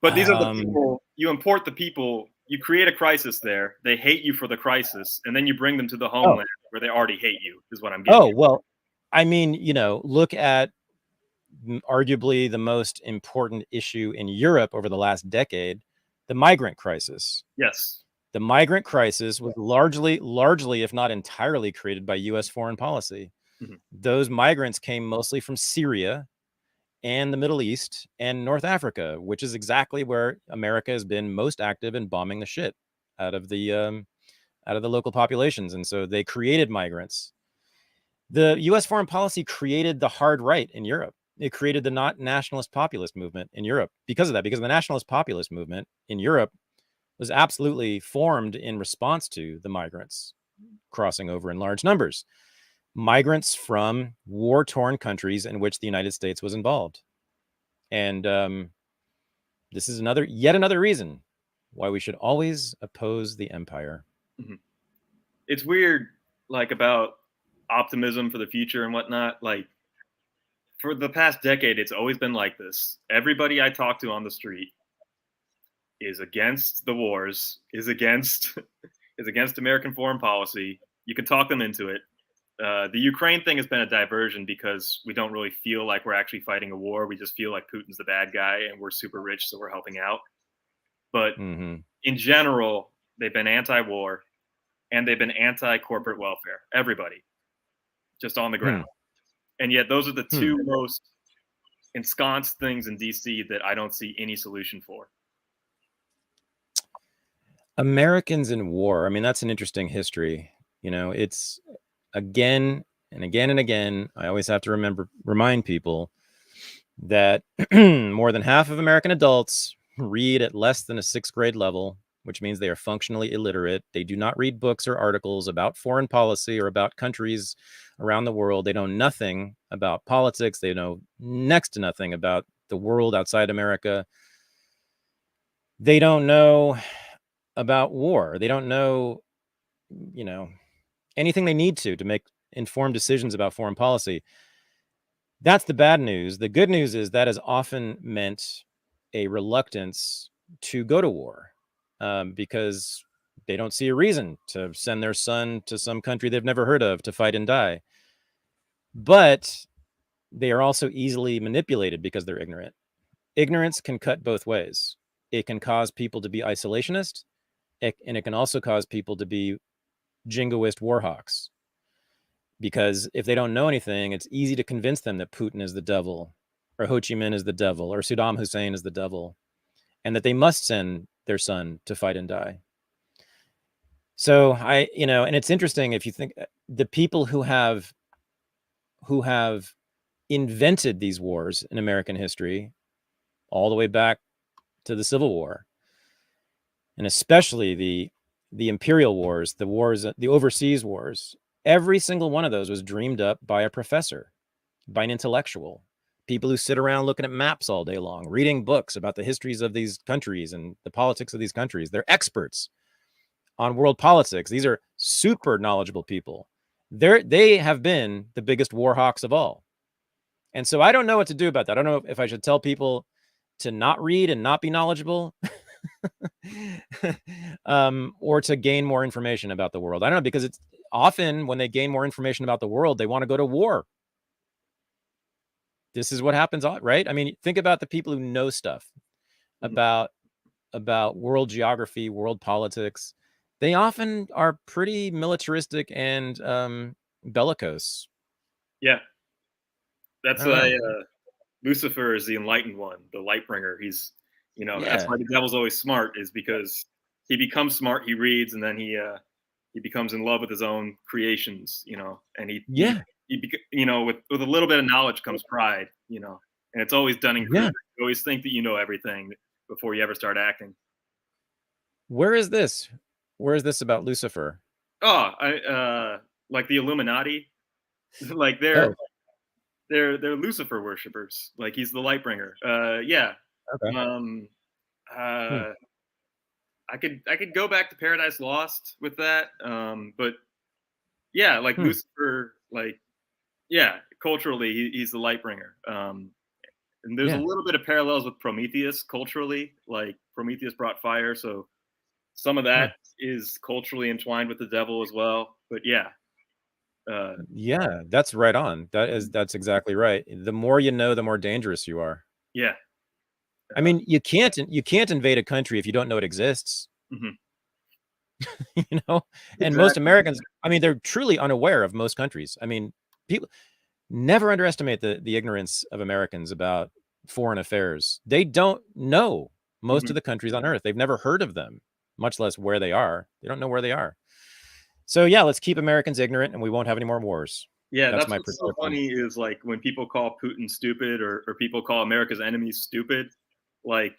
But these are the people, you import the people, you create a crisis there, they hate you for the crisis, and then you bring them to the homeland where they already hate you, is what I'm getting at. Well, I mean, look at arguably the most important issue in Europe over the last decade, the migrant crisis. Yes. The migrant crisis was largely, if not entirely, created by U.S. foreign policy. Mm-hmm. Those migrants came mostly from Syria and the Middle East and North Africa, which is exactly where America has been most active in bombing the shit out of the local populations. And so they created migrants. The U.S. foreign policy created the hard right in Europe. It created the nationalist populist movement in Europe because of that, because the nationalist populist movement in Europe was absolutely formed in response to the migrants crossing over in large numbers. Migrants from war-torn countries in which the United States was involved. And this is yet another reason why we should always oppose the empire. Mm-hmm. It's weird, like, about optimism for the future and whatnot. Like, for the past decade, it's always been like this. Everybody I talk to on the street is against the wars, is against American foreign policy. You can talk them into it. The Ukraine thing has been a diversion because we don't really feel like we're actually fighting a war. We just feel like Putin's the bad guy and we're super rich, so we're helping out. But in general, they've been anti-war and they've been anti-corporate welfare. Everybody, just on the ground. And yet those are the two most ensconced things in DC that I don't see any solution for. Americans in war. I mean, that's an interesting history. It's again and again and again, I always have to remind people that more than half of American adults read at less than a 6th grade level, which means they are functionally illiterate. They do not read books or articles about foreign policy or about countries around the world. They know nothing about politics. They know next to nothing about the world outside America. They don't know about war. They don't know, anything they need to make informed decisions about foreign policy. That's the bad news. The good news is that has often meant a reluctance to go to war because they don't see a reason to send their son to some country they've never heard of to fight and die. But they are also easily manipulated because they're ignorant. Ignorance can cut both ways. It can cause people to be isolationist, and it can also cause people to be jingoist war hawks. Because if they don't know anything, it's easy to convince them that Putin is the devil, or Ho Chi Minh is the devil, or Saddam Hussein is the devil, and that they must send their son to fight and die. So and it's interesting if you think the people who have invented these wars in American history, all the way back to the Civil War, and especially the imperial wars, the overseas wars, every single one of those was dreamed up by a professor, by an intellectual, people who sit around looking at maps all day long, reading books about the histories of these countries and the politics of these countries. They're experts on world politics. These are super knowledgeable people. They have been the biggest war hawks of all. And so I don't know what to do about that. I don't know if I should tell people to not read and not be knowledgeable or to gain more information about the world. I don't know, because it's often when they gain more information about the world, they want to go to war. This is what happens, right? I mean, think about the people who know stuff about world geography, world politics. They often are pretty militaristic and bellicose. Yeah. That's Lucifer is the enlightened one, the light bringer. He's, that's why the devil's always smart, is because he becomes smart, he reads, and then he becomes in love with his own creations, and he with a little bit of knowledge comes pride, and it's always Dunning-Kruger. You always think that you know everything before you ever start acting. Where is this about Lucifer? Oh, like the Illuminati, like they're Lucifer worshippers. Like he's the light bringer. Yeah. Okay. I could go back to Paradise Lost with that. But yeah, like Lucifer, like, yeah, culturally he's the light bringer. And there's a little bit of parallels with Prometheus culturally, like Prometheus brought fire, so some of that is culturally entwined with the devil as well. But yeah. Yeah, that's right on. That's exactly right. The more you know, the more dangerous you are. Yeah. I mean, you can't invade a country if you don't know it exists. You know, and most Americans, I mean, they're truly unaware of most countries. I mean, people never underestimate the ignorance of Americans about foreign affairs. They don't know most of the countries on Earth. They've never heard of them, much less where they are. They don't know where they are. So yeah, let's keep Americans ignorant, and we won't have any more wars. Yeah, that's what's so funny is like when people call Putin stupid or people call America's enemies stupid, like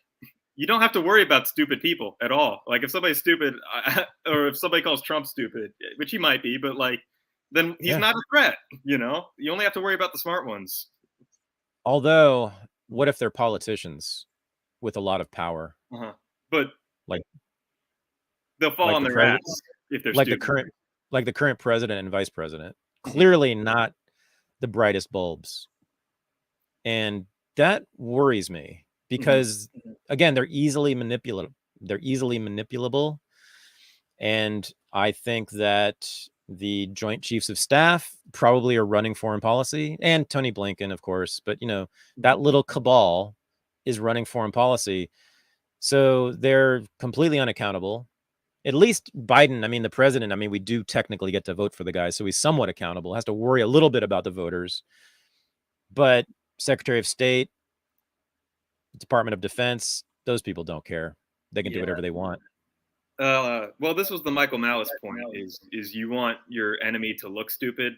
you don't have to worry about stupid people at all. Like if somebody's stupid or if somebody calls Trump stupid, which he might be, but like then he's not a threat, you know? You only have to worry about the smart ones. Although, what if they're politicians with a lot of power? But like they'll fall on their ass if they're like stupid. the current president and vice president. Clearly not the brightest bulbs. And that worries me because again, they're easily manipulable. And I think that the Joint Chiefs of Staff probably are running foreign policy, and Tony Blinken, of course, but you know, that little cabal is running foreign policy. So they're completely unaccountable. At least Biden, I mean, the president, I mean, we do technically get to vote for the guy, so he's somewhat accountable, has to worry a little bit about the voters. But Secretary of State, Department of Defense, those people don't care. They can do whatever they want. Well, this was the Michael Malice point, is you want your enemy to look stupid.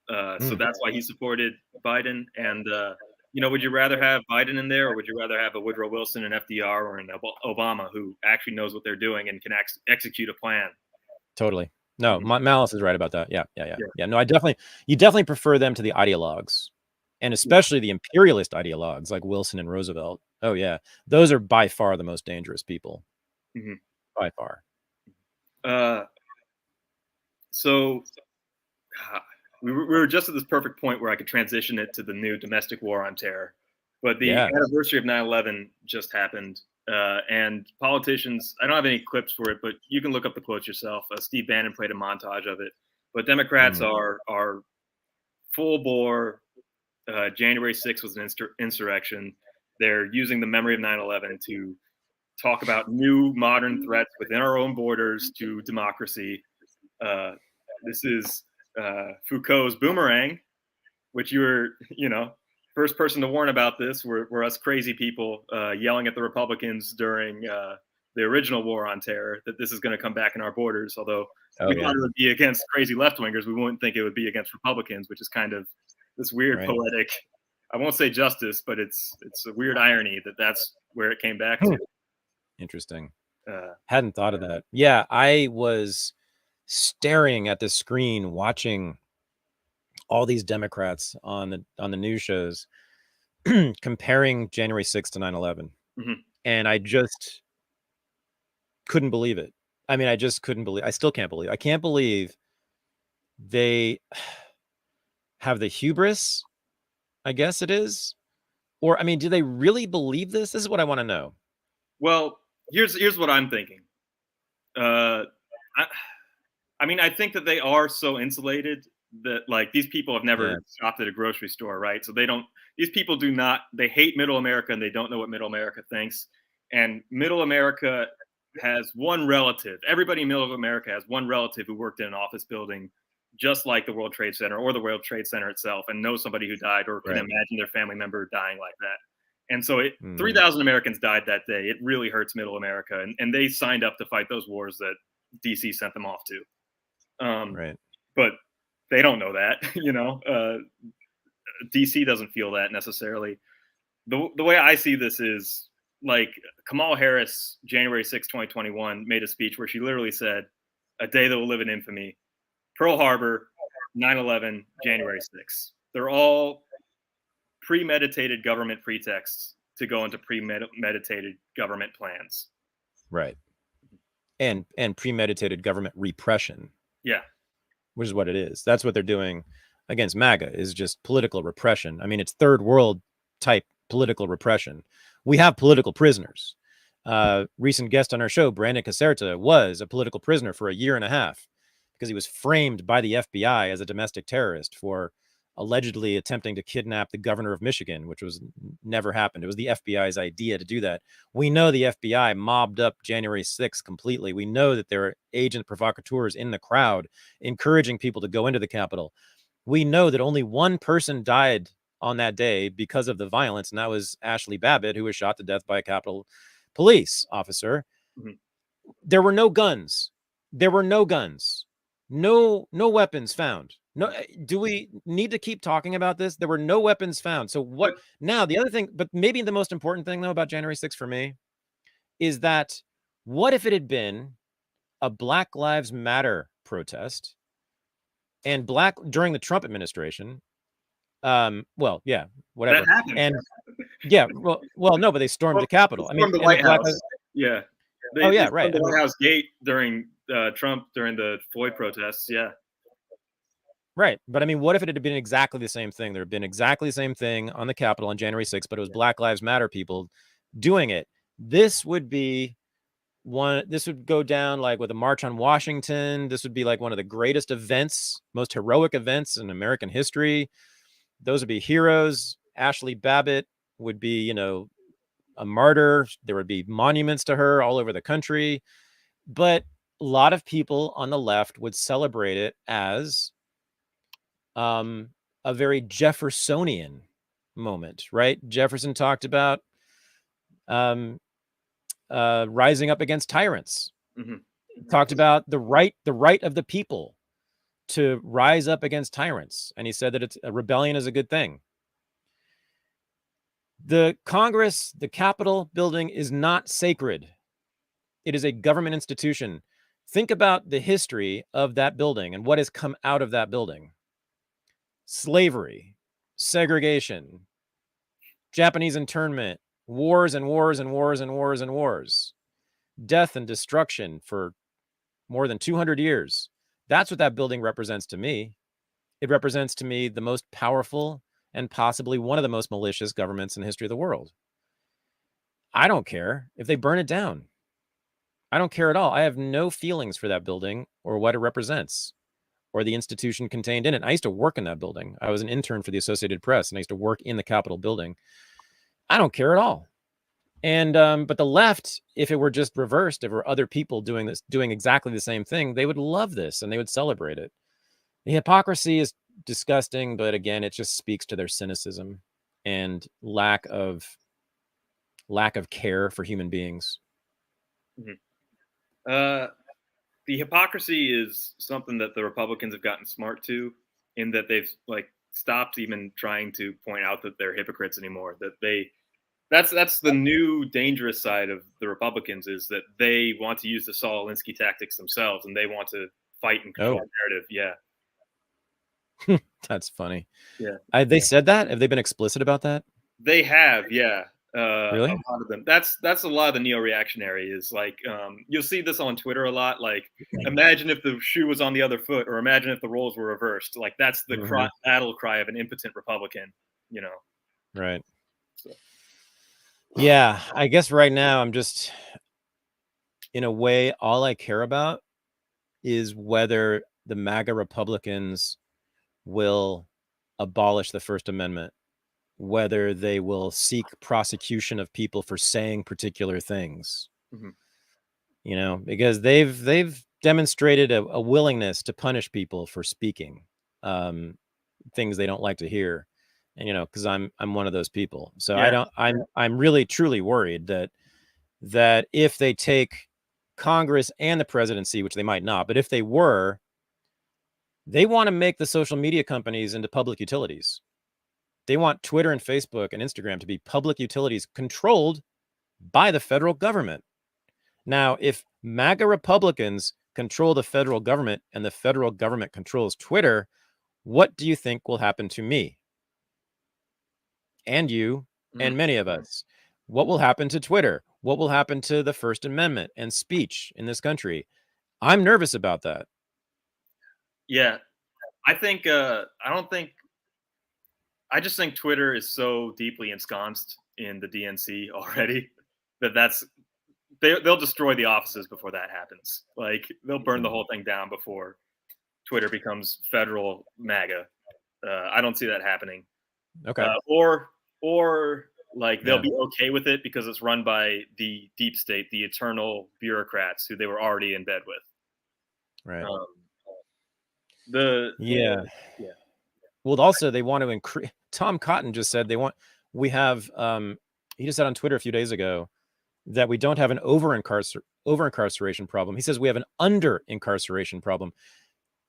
So that's why he supported Biden. And, you know, would you rather have Biden in there, or would you rather have a Woodrow Wilson, an FDR, or an Obama who actually knows what they're doing and can execute a plan? Totally. No, Malice is right about that. Yeah. No, you definitely prefer them to the ideologues, and especially the imperialist ideologues like Wilson and Roosevelt. Oh yeah, those are by far the most dangerous people. By far. So we were just at this perfect point where I could transition it to the new domestic war on terror. But the anniversary of 9/11 just happened. And politicians, I don't have any clips for it, but you can look up the quotes yourself. Steve Bannon played a montage of it. But Democrats are full bore. January 6th was an insurrection. They're using the memory of 9/11 to talk about new modern threats within our own borders to democracy. This is Foucault's Boomerang, which you were, you know, first person to warn about this were us crazy people yelling at the Republicans during the original war on terror that this is going to come back in our borders. Although we thought it would be against crazy left-wingers, we wouldn't think it would be against Republicans, which is kind of this weird poetic, I won't say justice, but it's a weird irony that that's where it came back to. Interesting. Hadn't thought of that. Yeah, I was staring at the screen watching all these Democrats on the news shows comparing January 6th to 9/11. And I just couldn't believe it. I mean, I still can't believe. I can't believe they have the hubris, I guess it is. Or, I mean, do they really believe this? This is what I want to know. Well, here's what I'm thinking. I mean, I think that they are so insulated that like these people have never shopped at a grocery store, right? So these people they hate middle America and they don't know what middle America thinks. And middle America has one relative. Everybody in middle America has one relative who worked in an office building just like the World Trade Center or the World Trade Center itself and knows somebody who died or can imagine their family member dying like that. And so 3,000 Americans died that day. It really hurts middle America. And they signed up to fight those wars that DC sent them off to. But they don't know that, you know. DC doesn't feel that necessarily. The way I see this is like Kamala Harris, January 6, 2021, made a speech where she literally said, "A day that will live in infamy. Pearl Harbor, 9/11, January 6th. They're all premeditated government pretexts to go into premeditated government plans. Right. And premeditated government repression. Yeah. Which is what it is. That's what they're doing against MAGA, is just political repression. I mean, it's third world type political repression. We have political prisoners. Recent guest on our show, Brandon Caserta, was a political prisoner for 1.5 years because he was framed by the FBI as a domestic terrorist for allegedly attempting to kidnap the governor of Michigan, which was never happened. It was the FBI's idea to do that. We know the FBI mobbed up January 6th completely. We know that there are agent provocateurs in the crowd encouraging people to go into the Capitol. We know that only one person died on that day because of the violence, and that was Ashley Babbitt, who was shot to death by a Capitol police officer. Mhm. There were no guns. There were no guns. No weapons found. No, do we need to keep talking about this? There were no weapons found. So what now? The other thing, but maybe the most important thing though about January 6th for me is that what if it had been a Black Lives Matter protest and during the Trump administration? Well, yeah, whatever. That happened. And yeah, well, no, but they stormed the Capitol. I mean, the White House. Yeah. They right. The White House gate during Trump during the Floyd protests. Yeah. Right. But I mean, what if it had been exactly the same thing? There had been exactly the same thing on the Capitol on January 6th, but it was Black Lives Matter people doing it. This would go down like with a March on Washington. This would be like one of the greatest events, most heroic events in American history. Those would be heroes. Ashley Babbitt would be, a martyr. There would be monuments to her all over the country. But a lot of people on the left would celebrate it as a very Jeffersonian moment, right? Jefferson talked about rising up against tyrants. Mm-hmm. Talked about the right of the people to rise up against tyrants, and he said that a rebellion is a good thing. The Congress, the Capitol building, is not sacred. It is a government institution. Think about the history of that building and what has come out of that building. Slavery, segregation, Japanese internment, wars and wars and wars and wars and wars, death and destruction for more than 200 years. That's what that building represents to me. It represents to me the most powerful and possibly one of the most malicious governments in the history of the world. I don't care if they burn it down. I don't care at all. I have no feelings for that building or what it represents or the institution contained in it. I used to work in that building. I was an intern for the Associated Press, and I used to work in the Capitol building. I don't care at all. And but the left, if it were just reversed, if it were other people doing exactly the same thing, they would love this and they would celebrate it. The hypocrisy is disgusting, but again, it just speaks to their cynicism and lack of care for human beings. Mm-hmm. The hypocrisy is something that the Republicans have gotten smart to, in that they've stopped even trying to point out that they're hypocrites anymore. That's the new dangerous side of the Republicans, is that they want to use the Saul Alinsky tactics themselves, and they want to fight and control the narrative. Yeah. That's funny. Yeah. They said that? Have they been explicit about that? They have, yeah. Really? A lot of them. That's a lot of the neo-reactionary is you'll see this on Twitter a lot. Imagine if the shoe was on the other foot, or imagine if the roles were reversed. That's the battle cry of an impotent Republican, Right. So. Yeah, I guess right now I'm just, in a way, all I care about is whether the MAGA Republicans will abolish the First Amendment, whether they will seek prosecution of people for saying particular things. Mm-hmm. Because they've demonstrated a willingness to punish people for speaking things they don't like to hear. And because I'm one of those people, so yeah. I'm really truly worried that if they take Congress and the presidency, which they might not, but if they were, they want to make the social media companies into public utilities. They want Twitter and Facebook and Instagram to be public utilities controlled by the federal government. Now, if MAGA Republicans control the federal government and the federal government controls Twitter, what do you think will happen to me? And you, and many of us? What will happen to Twitter? What will happen to the First Amendment and speech in this country? I'm nervous about that. Yeah, I think I just think Twitter is so deeply ensconced in the DNC already that they'll destroy the offices before that happens. Like they'll burn the whole thing down before Twitter becomes federal MAGA. I don't see that happening. Okay. Or like they'll be okay with it because it's run by the deep state, the eternal bureaucrats who they were already in bed with. Right. Yeah. Well, also they want to increase. Tom Cotton just said we have. He just said on Twitter a few days ago that we don't have an over incarceration problem. He says we have an under incarceration problem.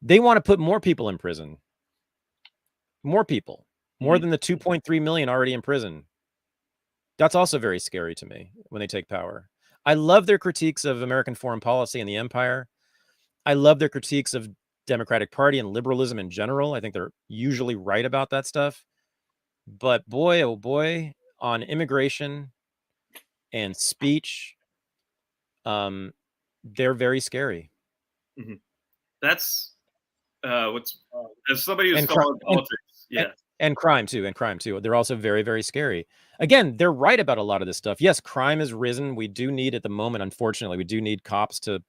They want to put more people in prison. More people, more than the 2.3 million already in prison. That's also very scary to me when they take power. I love their critiques of American foreign policy and the empire. I love their critiques of Democratic Party and liberalism in general. I think they're usually right about that stuff. But boy, oh boy, on immigration and speech, they're very scary. Mm-hmm. That's what's as somebody who's followed politics, and crime too. They're also very, very scary. Again, they're right about a lot of this stuff. Yes, crime has risen. We do need at the moment, unfortunately, we do need cops to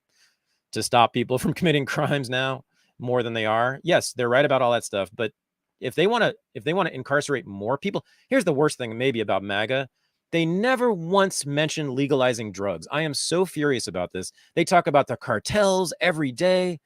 stop people from committing crimes now more than they are. Yes, they're right about all that stuff. But if they want to incarcerate more people, here's the worst thing maybe about MAGA. They never once mention legalizing drugs. I am so furious about this. They talk about the cartels every day,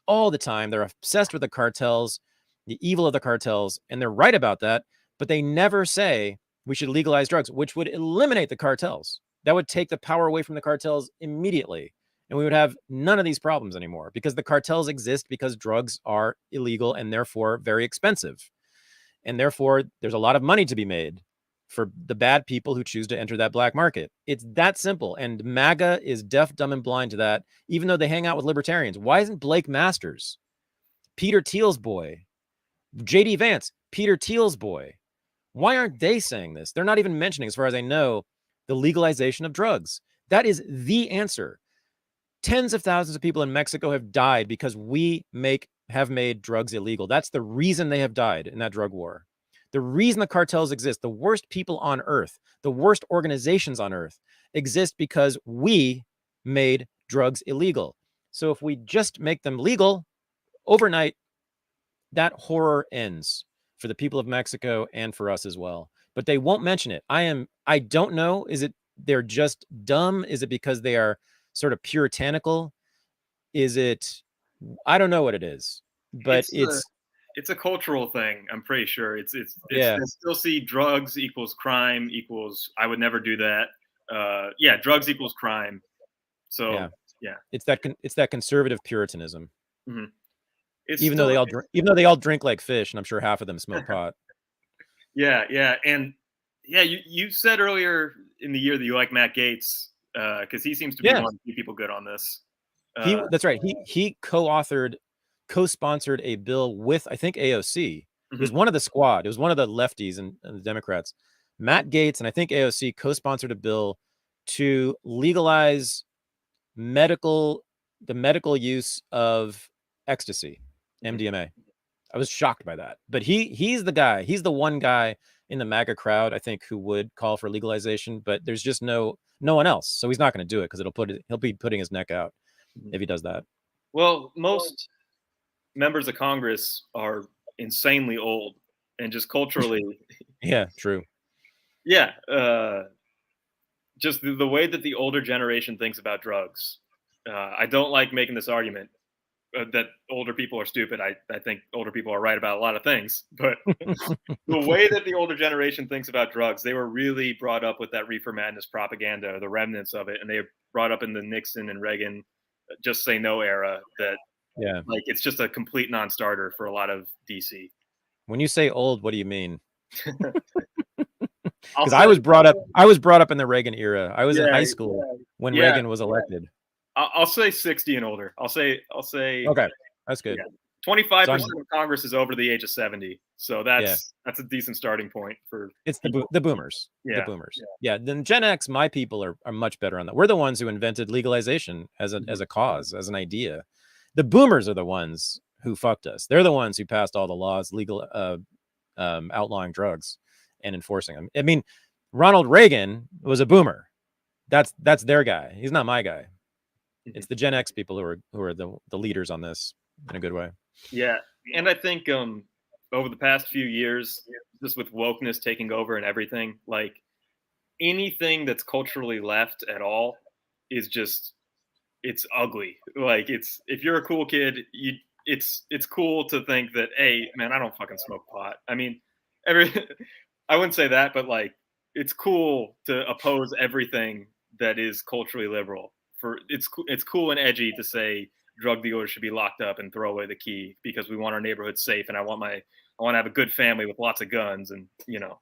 all the time. They're obsessed with the cartels, the evil of the cartels, and they're right about that. But they never say we should legalize drugs, which would eliminate the cartels. That would take the power away from the cartels immediately. And we would have none of these problems anymore because the cartels exist because drugs are illegal and therefore very expensive. And therefore, there's a lot of money to be made for the bad people who choose to enter that black market. It's that simple. And MAGA is deaf, dumb, and blind to that, even though they hang out with libertarians. Why isn't Blake Masters, Peter Thiel's boy, J.D. Vance, Peter Thiel's boy? Why aren't they saying this? They're not even mentioning, as far as I know, the legalization of drugs. That is the answer. Tens of thousands of people in Mexico have died because we have made drugs illegal. That's the reason they have died in that drug war. The reason the cartels exist, the worst people on earth, the worst organizations on earth exist because we made drugs illegal. So if we just make them legal overnight, that horror ends for the people of Mexico and for us as well. But they won't mention it. I don't know. Is it they're just dumb? Is it because they are sort of puritanical? Is it, I don't know what it is, but it's a cultural thing. I'm pretty sure it's they still see drugs equals crime equals, I would never do that. Drugs equals crime. So yeah. It's that conservative puritanism. Mm-hmm. Even though they all drink like fish, and I'm sure half of them smoke pot. Yeah. And you said earlier in the year that you like Matt Gaetz, because he seems to be one of the people good on this. That's right. He co-sponsored a bill with, I think, AOC. It was one of the squad. It was one of the lefties and the Democrats. Matt Gaetz and I think AOC co-sponsored a bill to legalize the medical use of ecstasy, MDMA. I was shocked by that. But he's the guy. He's the one guy in the MAGA crowd, I think, who would call for legalization. But there's just no one else. So he's not going to do it because he'll be putting his neck out if he does that. Well, most members of Congress are insanely old and just culturally. Yeah, true. Yeah. Just the way that the older generation thinks about drugs. I don't like making this argument that older people are stupid. I think older people are right about a lot of things, but the way that the older generation thinks about drugs, they were really brought up with that reefer madness propaganda, the remnants of it. And they were brought up in the Nixon and Reagan just say no era that like it's just a complete non-starter for a lot of DC. When you say old, what do you mean? Because I was brought up in the Reagan era. I was in high school when Reagan was elected. I'll say 60 and older. I'll say. Okay, that's good. 25% of Congress is over the age of 70, so that's a decent starting point for. It's the boomers. Yeah. The boomers. Yeah. Then Gen X, my people are much better on that. We're the ones who invented legalization as a cause, as an idea. The boomers are the ones who fucked us. They're the ones who passed all the laws outlawing drugs and enforcing them. I mean, Ronald Reagan was a boomer. That's their guy. He's not my guy. It's the Gen X people who are the leaders on this in a good way. Yeah, and I think over the past few years, just with wokeness taking over and everything, like anything that's culturally left at all is just, it's ugly. Like if you're a cool kid, it's cool to think that, hey man, I don't fucking smoke pot. I mean, I wouldn't say that, but like it's cool to oppose everything that is culturally liberal. It's cool and edgy to say drug dealers should be locked up and throw away the key because we want our neighborhood safe, and I want to have a good family with lots of guns, and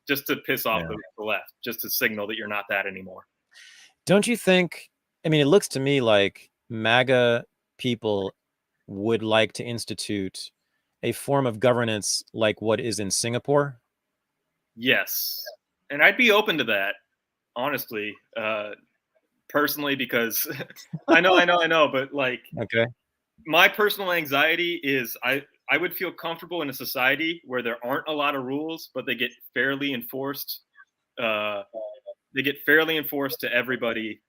just to piss off the left, just to signal that you're not that anymore. Don't you think? I mean, it looks to me like MAGA people would like to institute a form of governance like what is in Singapore. Yes, and I'd be open to that, honestly. Personally, because I know, but like, okay, my personal anxiety is I would feel comfortable in a society where there aren't a lot of rules, but they get fairly enforced. They get fairly enforced to everybody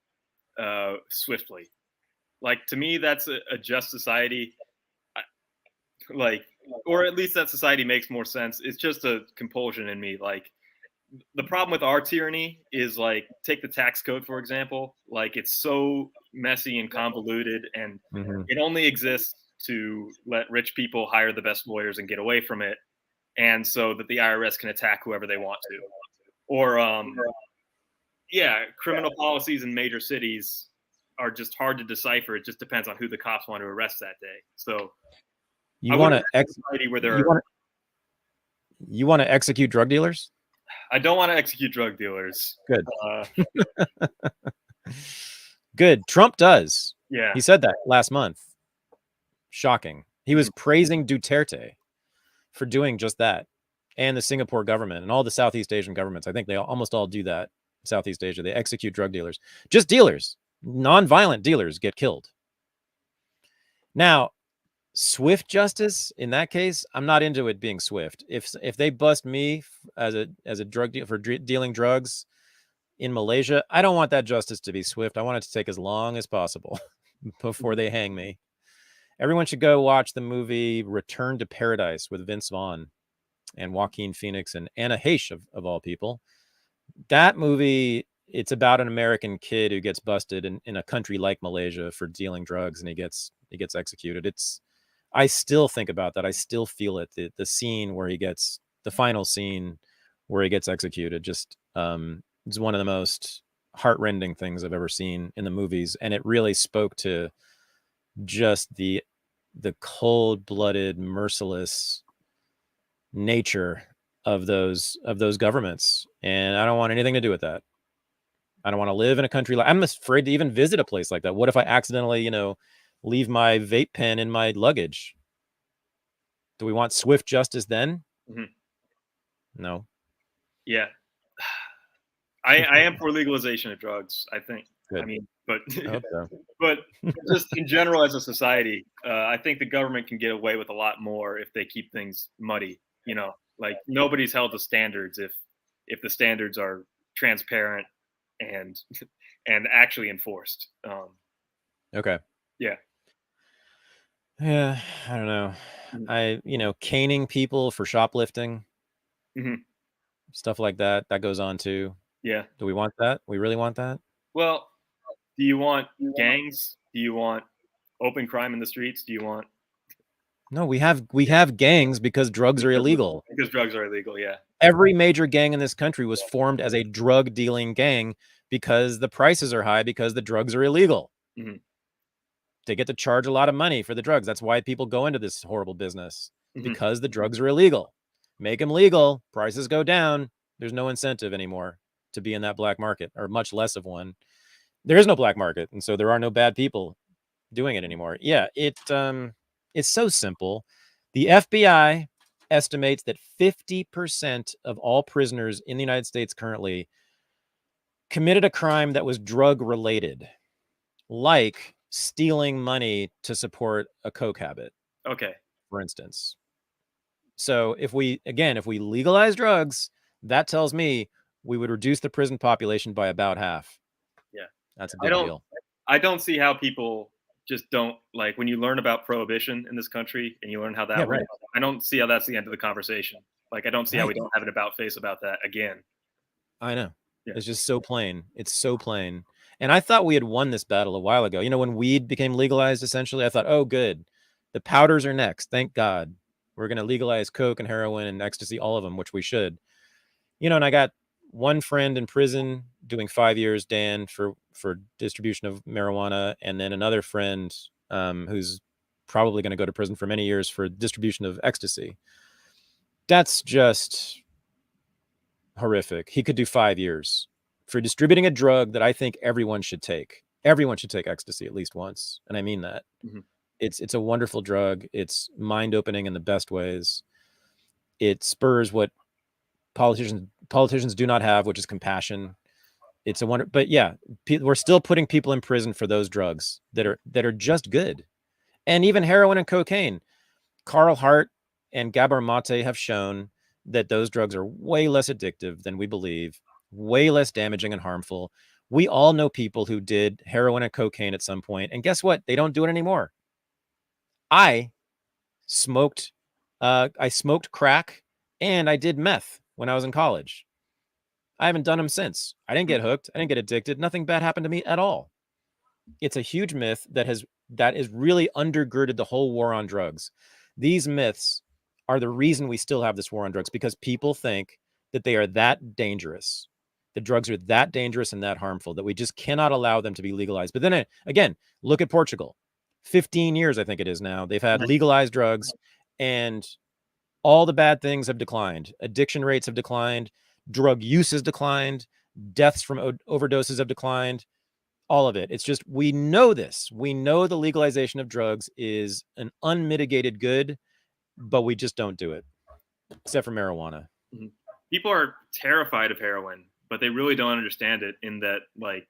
swiftly. Like, to me, that's a just society. Like, or at least that society makes more sense. It's just a compulsion in me. Like, the problem with our tyranny is, like, take the tax code, for example. Like, it's so messy and convoluted, and it only exists to let rich people hire the best lawyers and get away from it, and so that the IRS can attack whoever they want to. Or, criminal policies in major cities are just hard to decipher. It just depends on who the cops want to arrest that day. So you want to execute drug dealers? I don't want to execute drug dealers. Good. Good. Trump does. Yeah. He said that last month. Shocking. He was praising Duterte for doing just that, and the Singapore government and all the Southeast Asian governments. I think they almost all do that. Southeast Asia, they execute drug dealers. Just dealers. Non-violent dealers get killed. Now, swift justice in that case, I'm not into it being swift. If they bust me as a drug dealer for dealing drugs in Malaysia, I don't want that justice to be swift. I want it to take as long as possible before they hang me. Everyone should go watch the movie Return to Paradise with Vince Vaughn and Joaquin Phoenix and Anna Heche of all people. That movie, it's about an American kid who gets busted in a country like Malaysia for dealing drugs, and he gets executed. I still think about that. I still feel it. The scene where the final scene where he gets executed, just is one of the most heartrending things I've ever seen in the movies. And it really spoke to just the cold-blooded, merciless nature of those governments. And I don't want anything to do with that. I don't want to live in a country I'm afraid to even visit a place like that. What if I accidentally, leave my vape pen in my luggage? Do we want swift justice then? No. Yeah. I am for legalization of drugs, I think. Good. I mean, but I hope so. But just in general as a society, I think the government can get away with a lot more if they keep things muddy. Like, nobody's held to standards if the standards are transparent and actually enforced. Okay. Yeah. Yeah, I don't know. Caning people for shoplifting, stuff like that goes on too. Yeah. Do we want that? We really want that? Well, do you want gangs? Do you want open crime in the streets? Do you want? No, we have gangs because drugs are illegal. Because drugs are illegal, yeah. Every major gang in this country was formed as a drug dealing gang because the prices are high because the drugs are illegal. They get to charge a lot of money for the drugs. That's why people go into this horrible business, because the drugs are illegal. Make them legal, prices go down. There's no incentive anymore to be in that black market, or much less of one. There is no black market, and so there are no bad people doing it anymore. Yeah, it's so simple. The FBI estimates that 50% of all prisoners in the United States currently committed a crime that was drug related, like stealing money to support a coke habit. Okay. For instance. So if we legalize drugs, that tells me we would reduce the prison population by about half. Yeah. That's a big deal. I don't see how people just don't, like, when you learn about prohibition in this country and you learn how that works, I don't see how that's the end of the conversation. Like, I don't see how we don't have an about face about that again. I know. Yeah. It's just so plain. It's so plain. And I thought we had won this battle a while ago. You know, when weed became legalized, essentially, I thought, oh, good. The powders are next. Thank God. We're going to legalize coke and heroin and ecstasy, all of them, which we should. You know, and I got one friend in prison doing 5 years, Dan, for distribution of marijuana, and then another friend who's probably going to go to prison for many years for distribution of ecstasy. That's just horrific. He could do 5 years for distributing a drug that I think everyone should take. Everyone should take ecstasy at least once, and I mean that. Mm-hmm. It's a wonderful drug. It's mind-opening in the best ways. It spurs what politicians do not have, which is compassion. It's a wonder, but yeah, we're still putting people in prison for those drugs that are just good. And even heroin and cocaine. Carl Hart and Gabor Mate have shown that those drugs are way less addictive than we believe, way less damaging and harmful. We all know people who did heroin and cocaine at some point, and guess what? They don't do it anymore. I smoked crack and I did meth when I was in college. I haven't done them since. I didn't get hooked. I didn't get addicted. Nothing bad happened to me at all. It's a huge myth that is really undergirded the whole war on drugs. These myths are the reason we still have this war on drugs, because people think that they are that dangerous. The drugs are that dangerous and that harmful that we just cannot allow them to be legalized. But then again, look at Portugal. 15 years, I think it is now. They've had legalized drugs and all the bad things have declined. Addiction rates have declined. Drug use has declined. Deaths from overdoses have declined. All of it. It's just, we know this. We know the legalization of drugs is an unmitigated good, but we just don't do it, except for marijuana. People are terrified of heroin, but they really don't understand it, in that, like,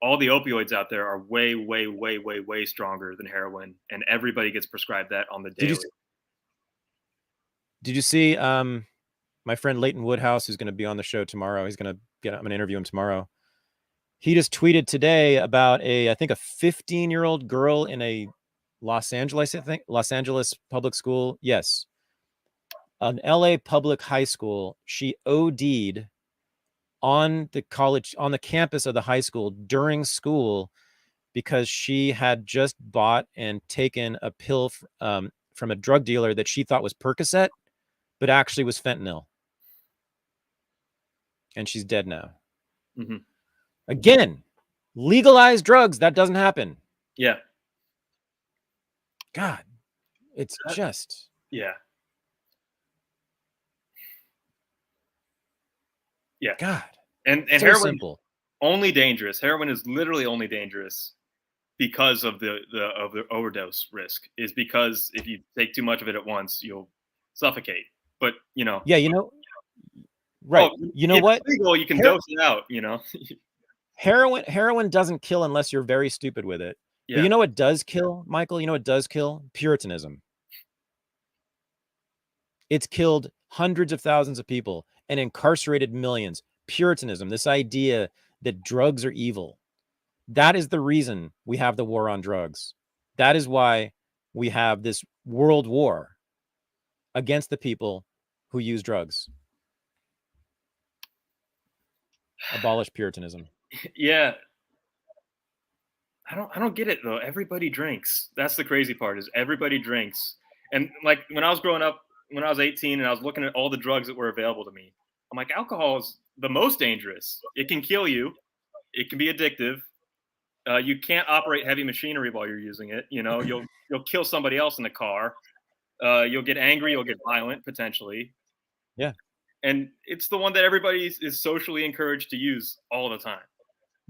all the opioids out there are way, way, way, way, way stronger than heroin, and everybody gets prescribed that on the daily. Did you see my friend Leighton Woodhouse, who's going to be on the show tomorrow? I'm going to interview him tomorrow. He just tweeted today about I think a 15-year-old girl in a Los Angeles public school. Yes. An LA public high school. She OD'd on the campus of the high school during school because she had just bought and taken a pill from a drug dealer that she thought was Percocet, but actually was fentanyl. And she's dead now. Mm-hmm. Again, legalized drugs, that doesn't happen. Yeah. God, it's just. Yeah. Yeah. God. And so heroin simple. Only dangerous. Heroin is literally only dangerous because of the overdose risk, is because if you take too much of it at once, you'll suffocate. But, you know. Yeah, you know. Right. You know what? Legal, you can dose it out, you know. Heroin doesn't kill unless you're very stupid with it. Yeah. But you know what does kill, Michael? You know what does kill? Puritanism. It's killed hundreds of thousands of people and incarcerated millions. Puritanism, this idea that drugs are evil. That is the reason we have the war on drugs. That is why we have this world war against the people who use drugs. Abolish Puritanism. Yeah. I don't get it though. Everybody drinks. That's the crazy part, is everybody drinks. And like when I was growing up, when I was 18 and I was looking at all the drugs that were available to me, I'm like, alcohol is the most dangerous. It can kill you. It can be addictive. You can't operate heavy machinery while you're using it. You know, you'll kill somebody else in the car. You'll get angry. You'll get violent potentially. Yeah. And it's the one that everybody is socially encouraged to use all the time.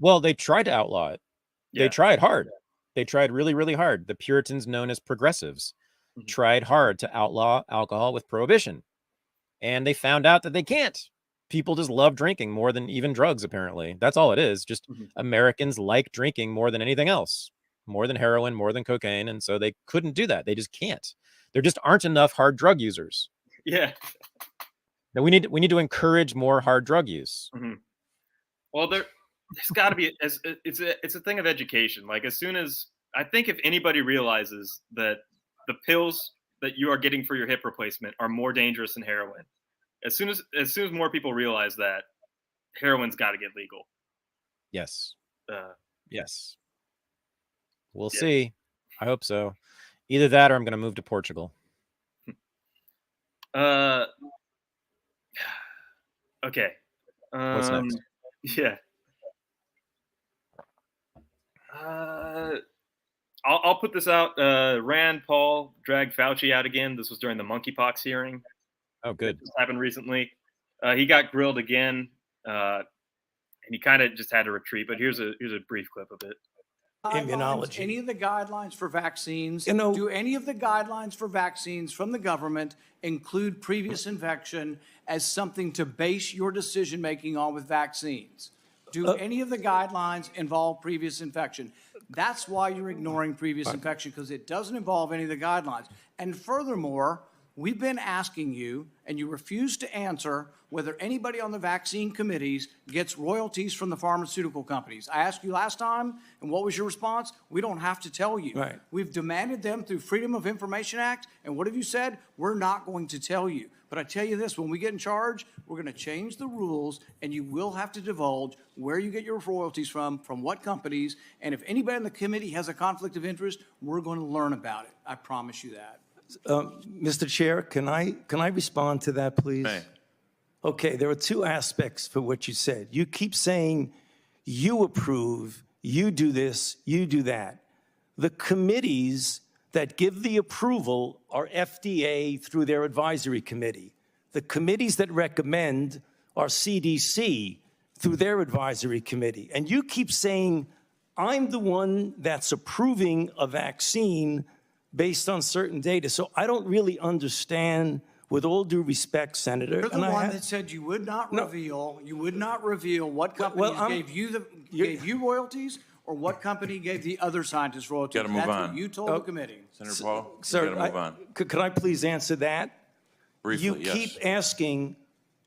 Well, they tried to outlaw it. Yeah. They tried hard. They tried really, really hard. The Puritans, known as progressives, tried hard to outlaw alcohol with prohibition, and they found out that they can't. People just love drinking more than even drugs, apparently. That's all it is. Just Americans like drinking more than anything else, more than heroin, more than cocaine. And so they couldn't do that. They just can't. There just aren't enough hard drug users. Yeah. Now we need to encourage more hard drug use. Well, there's got to be, it's a thing of education. Like, as soon as, I think if anybody realizes that the pills that you are getting for your hip replacement are more dangerous than heroin, as soon as more people realize that, heroin's got to get legal. Yes. Yes. We'll see. I hope so. Either that or I'm going to move to Portugal. Okay. What's next? Yeah. I'll put this out. Rand Paul dragged Fauci out again. This was during the monkeypox hearing. Oh, good. This happened recently. He got grilled again, and he kind of just had to retreat. But here's a brief clip of it. Immunology. Any of the guidelines for vaccines? Do any of the guidelines for vaccines from the government include previous infection as something to base your decision making on with vaccines? Do any of the guidelines involve previous infection? That's why you're ignoring previous infection, because it doesn't involve any of the guidelines. And furthermore, we've been asking you, and you refuse to answer, whether anybody on the vaccine committees gets royalties from the pharmaceutical companies. I asked you last time, and what was your response? We don't have to tell you. Right. We've demanded them through Freedom of Information Act, and what have you said? We're not going to tell you. But I tell you this, when we get in charge, we're going to change the rules, and you will have to divulge where you get your royalties from what companies, and if anybody in the committee has a conflict of interest, we're going to learn about it. I promise you that. Mr. Chair, can I respond to that, please? May. Okay, there are two aspects for what you said. You keep saying you approve, you do this, you do that. The committees that give the approval are FDA through their advisory committee. The committees that recommend are CDC through their advisory committee. And you keep saying, I'm the one that's approving a vaccine based on certain data. So I don't really understand, with all due respect, Senator. You're the one that said you would not reveal what companies gave you royalties or what company gave the other scientists royalties. Gotta move That's on. what you told the committee. Senator Paul, Sir, you gotta move on. Could I please answer that? Briefly, You yes. keep asking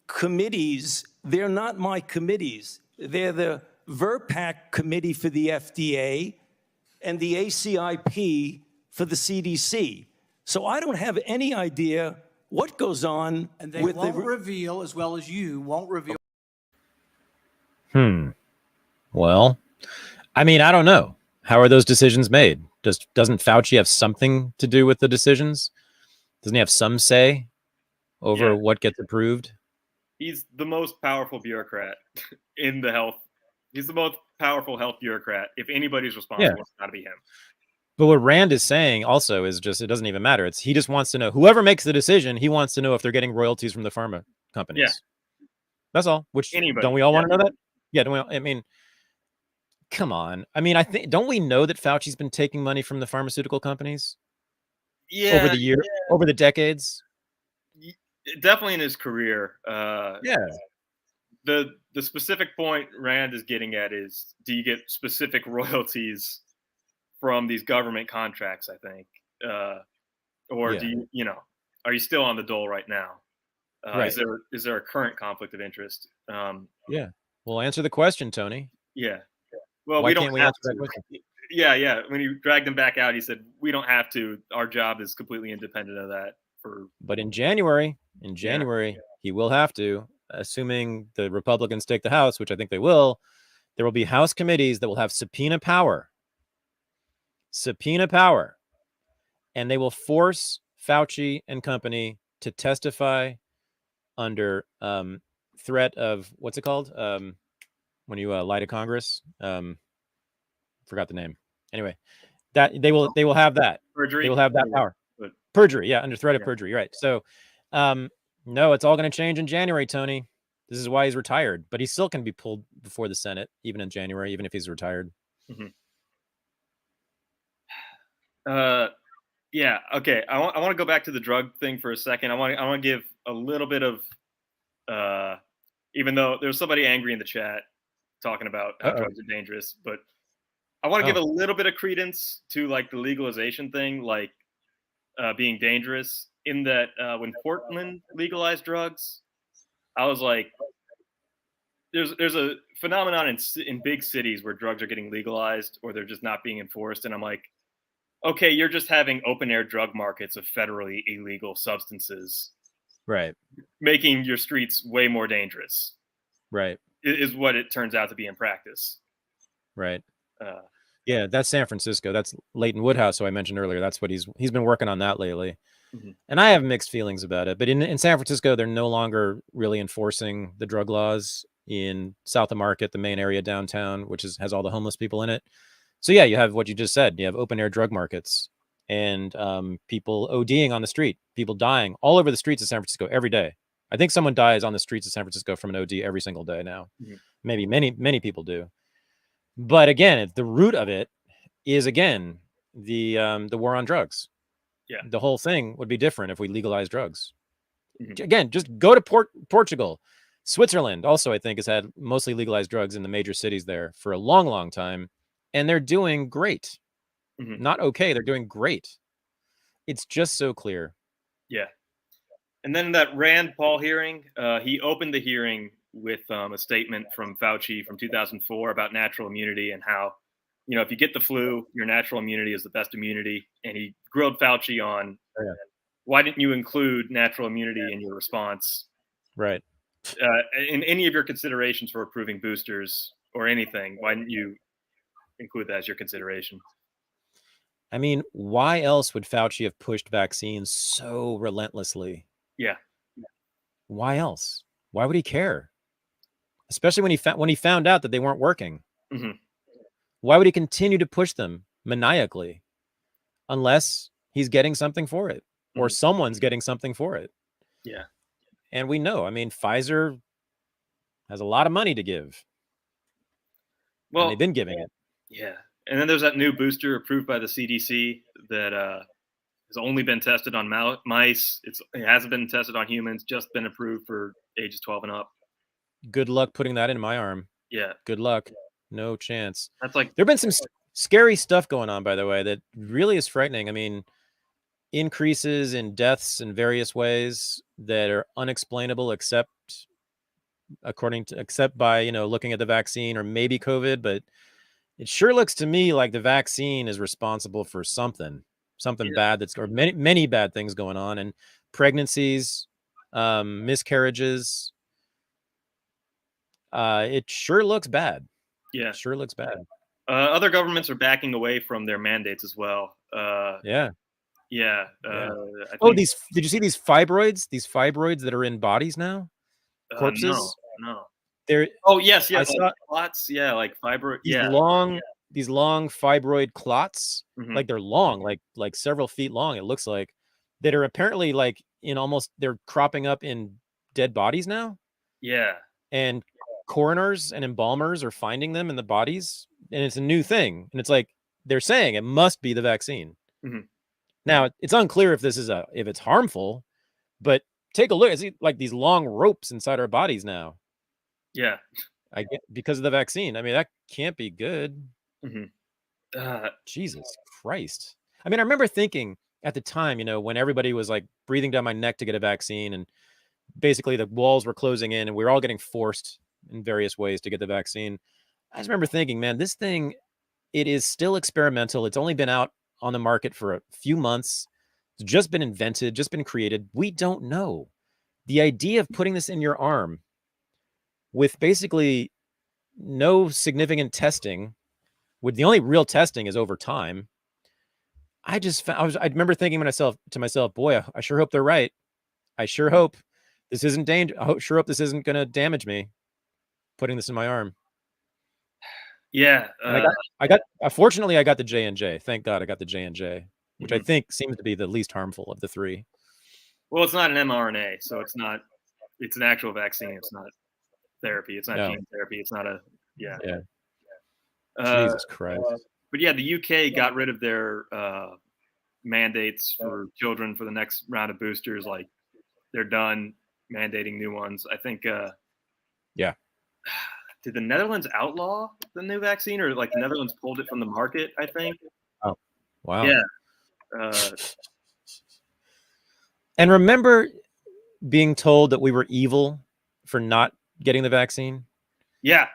committees. They're not my committees. They're the VRPAC committee for the FDA and the ACIP for the CDC. So I don't have any idea what goes on And they with won't reveal, as well as you won't reveal. Well, I mean, I don't know. How are those decisions made? Doesn't Fauci have something to do with the decisions? Doesn't he have some say over what gets approved? He's the most powerful bureaucrat in the health. He's the most powerful health bureaucrat. If anybody's responsible, it's got to be him. But what Rand is saying also is just, it doesn't even matter. He just wants to know, whoever makes the decision, he wants to know if they're getting royalties from the pharma companies. Yeah. That's all. Which, don't we all want to know that? Yeah. Don't we all, I mean, come on. I mean, don't we know that Fauci's been taking money from the pharmaceutical companies? Yeah. Over the year, over the decades? Definitely in his career. Yeah. The specific point Rand is getting at is, do you get specific royalties from these government contracts, I think? Or do you, are you still on the dole right now? Right. Is there a current conflict of interest? Yeah. Well, answer the question, Tony. Yeah. Well, Why we don't can't we have answer that to. question? Yeah. When you dragged him back out, he said, we don't have to. Our job is completely independent of that. But in January, he will have to, assuming the Republicans take the House, which I think they will. There will be House committees that will have subpoena power. And they will force Fauci and company to testify under threat of, what's it called? When you lie to Congress. Forgot the name. Anyway, that they will have that. Perjury. They will have that power. Perjury, under threat of perjury, right? So, no, it's all going to change in January, Tony. This is why he's retired, but he still can be pulled before the Senate, even in January, even if he's retired. Mm-hmm. Yeah. Okay. I want to go back to the drug thing for a second. I want to give a little bit of, even though there's somebody angry in the chat talking about how drugs are dangerous, but I want to give a little bit of credence to like the legalization thing, like being dangerous. In that, when Portland legalized drugs, I was like, there's a phenomenon in big cities where drugs are getting legalized or they're just not being enforced, and I'm like, okay, you're just having open air drug markets of federally illegal substances, Right. making your streets way more dangerous. Right. Is what it turns out to be in practice. Right. Yeah, that's San Francisco. That's Leighton Woodhouse, who I mentioned earlier. That's what he's been working on that lately. Mm-hmm. And I have mixed feelings about it. But in San Francisco, they're no longer really enforcing the drug laws in South of Market, the main area downtown, which has all the homeless people in it. So yeah, you have what you just said. You have open air drug markets and people ODing on the street, people dying all over the streets of San Francisco every day. I think someone dies on the streets of San Francisco from an OD every single day now. Mm-hmm. Maybe many people do. But again, the root of it is, again, the war on drugs. Yeah. The whole thing would be different if we legalized drugs. Mm-hmm. Again, just go to Portugal. Switzerland also, I think, has had mostly legalized drugs in the major cities there for a long, long time. And they're doing great. Mm-hmm. Not okay. They're doing great. It's just so clear. Yeah. And then that Rand Paul hearing, he opened the hearing with a statement from Fauci from 2004 about natural immunity and how, if you get the flu, your natural immunity is the best immunity. And he grilled Fauci on why didn't you include natural immunity in your response? Right. In any of your considerations for approving boosters or anything, why didn't you include that as your consideration? I mean, why else would Fauci have pushed vaccines so relentlessly? Yeah. Why else? Why would he care? Especially when he found out that they weren't working. Mm-hmm. Why would he continue to push them maniacally unless he's getting something for it or someone's getting something for it? Yeah. And we know, I mean, Pfizer has a lot of money to give. Well, and they've been giving it. Yeah. And then there's that new booster approved by the CDC that has only been tested on mice. It hasn't been tested on humans, just been approved for ages 12 and up. Good luck putting that in my arm. Yeah. Good luck. No chance. That's like, there've been some scary stuff going on, by the way, that really is frightening. I mean, increases in deaths in various ways that are unexplainable except by, looking at the vaccine or maybe COVID, but it sure looks to me like the vaccine is responsible for something bad or many bad things going on, and pregnancies, miscarriages. It sure looks bad. Yeah. It sure looks bad. Other governments are backing away from their mandates as well. Yeah. Yeah. Did you see these fibroids? These fibroids that are in bodies now? Corpses? No. They're. Oh yes, yeah. Clots. Yeah, like fibroid. These long fibroid clots, mm-hmm. like they're long, like several feet long. It looks like, that are apparently like they're cropping up in dead bodies now. Yeah. And coroners and embalmers are finding them in the bodies, and it's a new thing. And it's like they're saying it must be the vaccine. Mm-hmm. Now it's unclear if it's harmful, but take a look. It's like these long ropes inside our bodies now. Yeah, I get because of the vaccine. I mean, that can't be good. Mm-hmm. Jesus Christ! I mean, I remember thinking at the time, when everybody was like breathing down my neck to get a vaccine, and basically the walls were closing in, and we were all getting forced in various ways to get the vaccine. I just remember thinking, man, this thing, it is still experimental. It's only been out on the market for a few months. It's just been invented, just been created. We don't know. The idea of putting this in your arm with basically no significant testing, with the only real testing is over time. I remember thinking to myself, boy, I sure hope they're right. I sure hope this isn't danger. I sure hope this isn't going to damage me, putting this in my arm. Yeah. Fortunately, I got the J&J. Thank God I got the J&J, which I think seems to be the least harmful of the three. Well, it's not an mRNA, so it's an actual vaccine. It's not therapy. It's not gene therapy. It's not Yeah. Jesus Christ. But yeah, the UK got rid of their mandates for children for the next round of boosters. Like they're done mandating new ones. I think. Yeah. Did the Netherlands outlaw the new vaccine, or like the Netherlands pulled it from the market? I think. Oh, wow. Yeah. And remember being told that we were evil for not getting the vaccine? Yeah.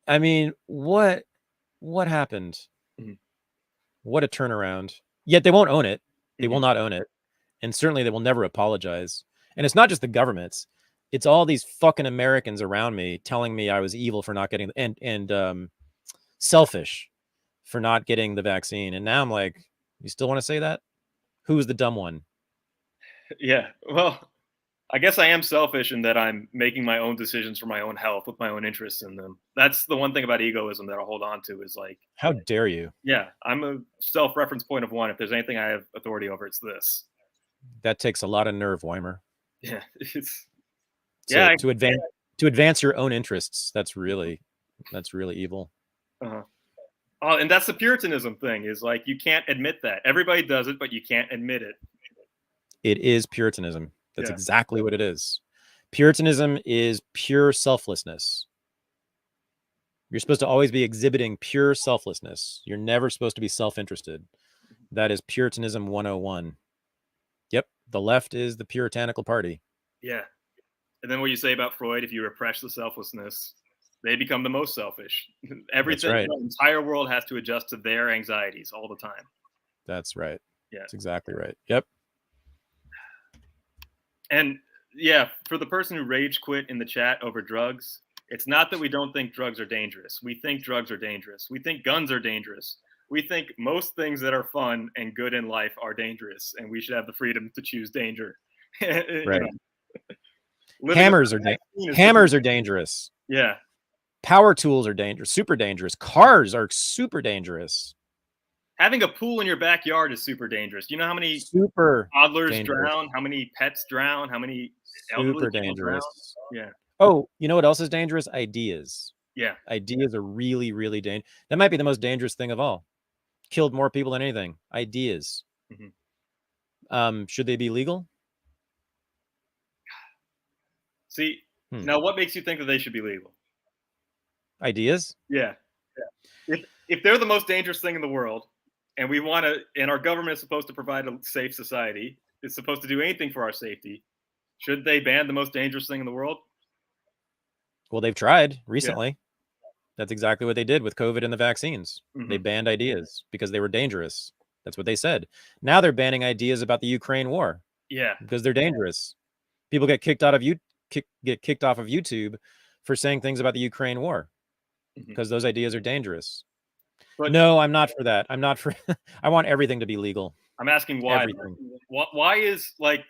I mean, what happened? Mm-hmm. What a turnaround. Yet they won't own it. They will not own it. And certainly they will never apologize. And it's not just the governments. It's all these fucking Americans around me telling me I was evil for not getting and selfish for not getting the vaccine. And now I'm like, you still want to say that? Who's the dumb one? Yeah. Well, I guess I am selfish in that I'm making my own decisions for my own health with my own interests in them. That's the one thing about egoism that I'll hold on to is like, how dare you? Yeah, I'm a self-reference point of one. If there's anything I have authority over, it's this. That takes a lot of nerve, Weimer. Yeah, it's to advance your own interests. That's really evil. Uh-huh. Oh, and that's the Puritanism thing is like you can't admit that. Everybody does it, but you can't admit it. It is Puritanism. That's exactly what it is. Puritanism is pure selflessness. You're supposed to always be exhibiting pure selflessness. You're never supposed to be self-interested. That is Puritanism 101. Yep. The left is the puritanical party. Yeah. And then what you say about Freud, if you repress the selflessness, they become the most selfish. Everything, right. The entire world has to adjust to their anxieties all the time. That's right. Yeah. That's exactly right. Yep. And yeah, for the person who rage quit in the chat over drugs, it's not that we don't think drugs are dangerous. We think drugs are dangerous. We think guns are dangerous. We think most things that are fun and good in life are dangerous, and we should have the freedom to choose danger. Right. Hammers are dangerous. Yeah. Power tools are dangerous, super dangerous. Cars are super dangerous. Having a pool in your backyard is super dangerous. You know how many toddlers drown, how many pets drown, how many super dangerous. Yeah. Oh, you know what else is dangerous? Ideas. Yeah. Ideas are really, really dangerous. That might be the most dangerous thing of all. Killed more people than anything. Ideas. Mm-hmm. Should they be legal? See, now what makes you think that they should be legal? Ideas? Yeah. If they're the most dangerous thing in the world, and we want to, and our government is supposed to provide a safe society, it's supposed to do anything for our safety, should they ban the most dangerous thing in the world? Well, they've tried recently. Yeah. That's exactly what they did with COVID and the vaccines. Mm-hmm. They banned ideas because they were dangerous. That's what they said. Now they're banning ideas about the Ukraine war. Yeah. Because they're dangerous. People get kicked off of YouTube for saying things about the Ukraine war because those ideas are dangerous. But no, I'm not for that. I'm not for. I want everything to be legal. I'm asking why. Everything. Why is like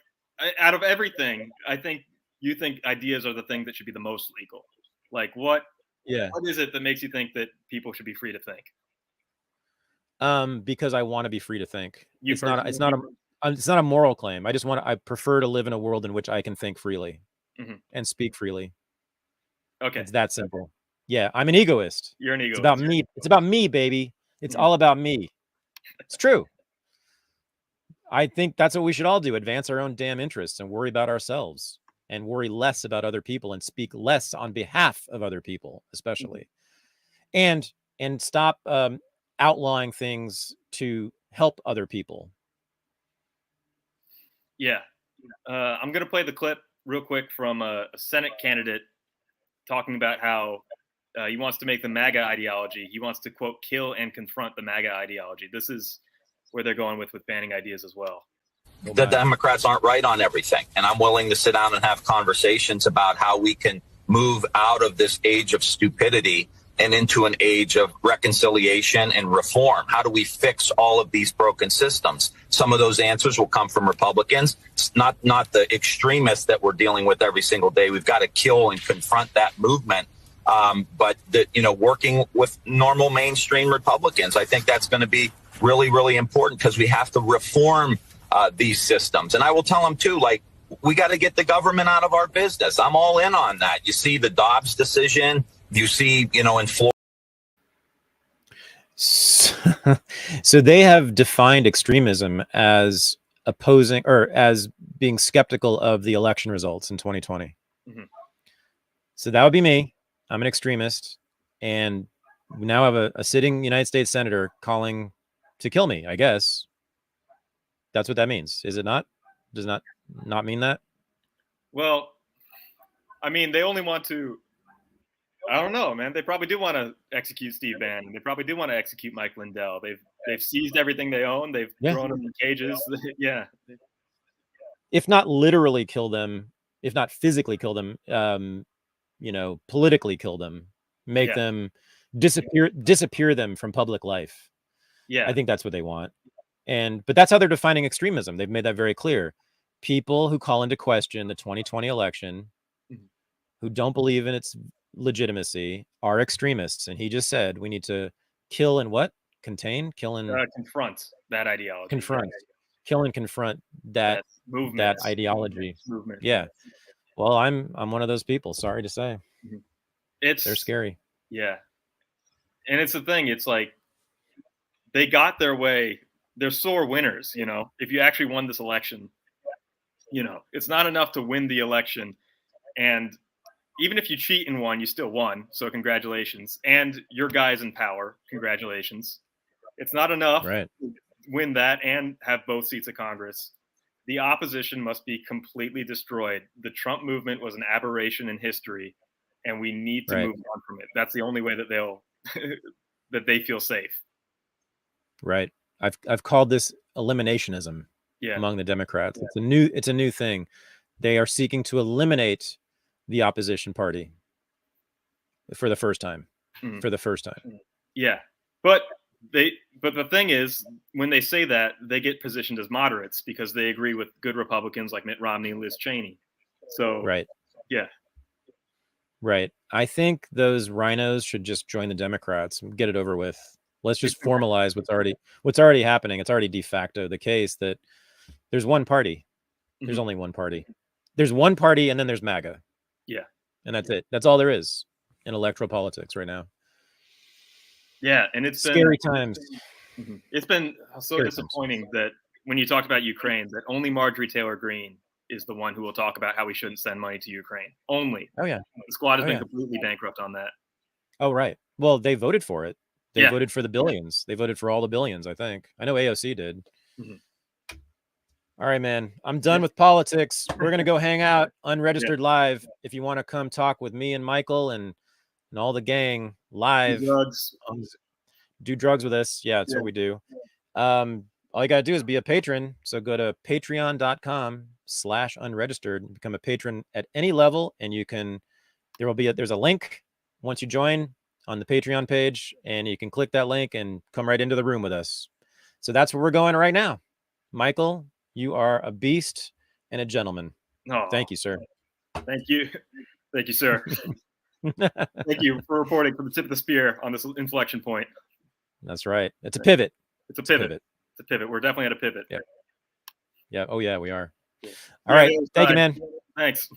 out of everything? I think you think ideas are the thing that should be the most legal. Like what? Yeah. What is it that makes you think that people should be free to think? Because I want to be free to think. It's not a moral claim. I prefer to live in a world in which I can think freely and speak freely. Okay. It's that simple. Yeah, I'm an egoist. You're an egoist. It's about me. It's about me, baby. It's all about me. It's true. I think that's what we should all do. Advance our own damn interests and worry about ourselves and worry less about other people and speak less on behalf of other people, especially. And stop outlawing things to help other people. Yeah. I'm going to play the clip real quick from a Senate candidate talking about how he wants to make the MAGA ideology. He wants to, quote, kill and confront the MAGA ideology. This is where they're going with banning ideas as well. The Democrats aren't right on everything. And I'm willing to sit down and have conversations about how we can move out of this age of stupidity and into an age of reconciliation and reform. How do we fix all of these broken systems? Some of those answers will come from Republicans. It's not the extremists that we're dealing with every single day. We've got to kill and confront that movement. But working with normal mainstream Republicans, I think that's going to be really, really important because we have to reform these systems. And I will tell them, too, like, we got to get the government out of our business. I'm all in on that. You see the Dobbs decision. You see, in Florida. So they have defined extremism as opposing or as being skeptical of the election results in 2020. Mhm. So that would be me. I'm an extremist, and we now have a sitting United States senator calling to kill me. I guess that's what that means. Is it not? Does not mean that? Well, I mean, they only want to. I don't know, man. They probably do want to execute Steve Bannon. They probably do want to execute Mike Lindell. They've seized everything they own. They've thrown them in cages. Yeah. If not literally kill them, if not physically kill them, politically kill them, make them disappear them from public life. Yeah. I think that's what they want. But that's how they're defining extremism. They've made that very clear. People who call into question the 2020 election, who don't believe in its legitimacy, are extremists. And he just said we need to kill and what? Contain? Kill and confront that ideology. Confront. Kill and confront that movement. That ideology. Movement. Yeah. Well, I'm one of those people, sorry to say. They're scary. Yeah. And it's the thing, it's like they got their way. They're sore winners, you know. If you actually won this election, you know, it's not enough to win the election. And even if you cheat and won, you still won. So congratulations. And your guy's in power. Congratulations. It's not enough to win that and have both seats of Congress. The opposition must be completely destroyed. The Trump movement was an aberration in history, and we need to move on from it. That's the only way that they'll that they feel safe. Right. I've called this eliminationism among the Democrats. It's a new thing. They are seeking to eliminate the opposition party for the first time. For the first time. Yeah. But the thing is, when they say that, they get positioned as moderates because they agree with good Republicans like Mitt Romney and Liz Cheney. So yeah. Right. I think those rhinos should just join the Democrats and get it over with. Let's just formalize what's already happening. It's already de facto the case that there's one party. There's only one party. There's one party, and then there's MAGA. Yeah. And that's it. That's all there is in electoral politics right now. Yeah, and it's scary times. It's been so disappointing that when you talked about Ukraine, that only Marjorie Taylor Greene is the one who will talk about how we shouldn't send money to Ukraine. Only. Oh yeah. The squad has been completely bankrupt on that. Oh right. Well, they voted for it. They voted for the billions. They voted for all the billions, I think. I know AOC did. All right, man. I'm done with politics. We're going to go hang out Unregistered live. If you want to come talk with me and Michael and all the gang live. Do drugs with us. Yeah, that's what we do. All you got to do is be a patron. So go to patreon.com/unregistered and become a patron at any level. And you can, there's a link once you join on the Patreon page, and you can click that link and come right into the room with us. So that's where we're going right now. Michael, you are a beast and a gentleman. Oh, thank you, sir. Thank you. Thank you, sir. Thank you for reporting from the tip of the spear on this inflection point. That's right. It's a pivot. It's a pivot. It's a pivot. We're definitely at a pivot. Yeah. Yeah. Oh yeah, we are. All right. Thank you, man. Thanks.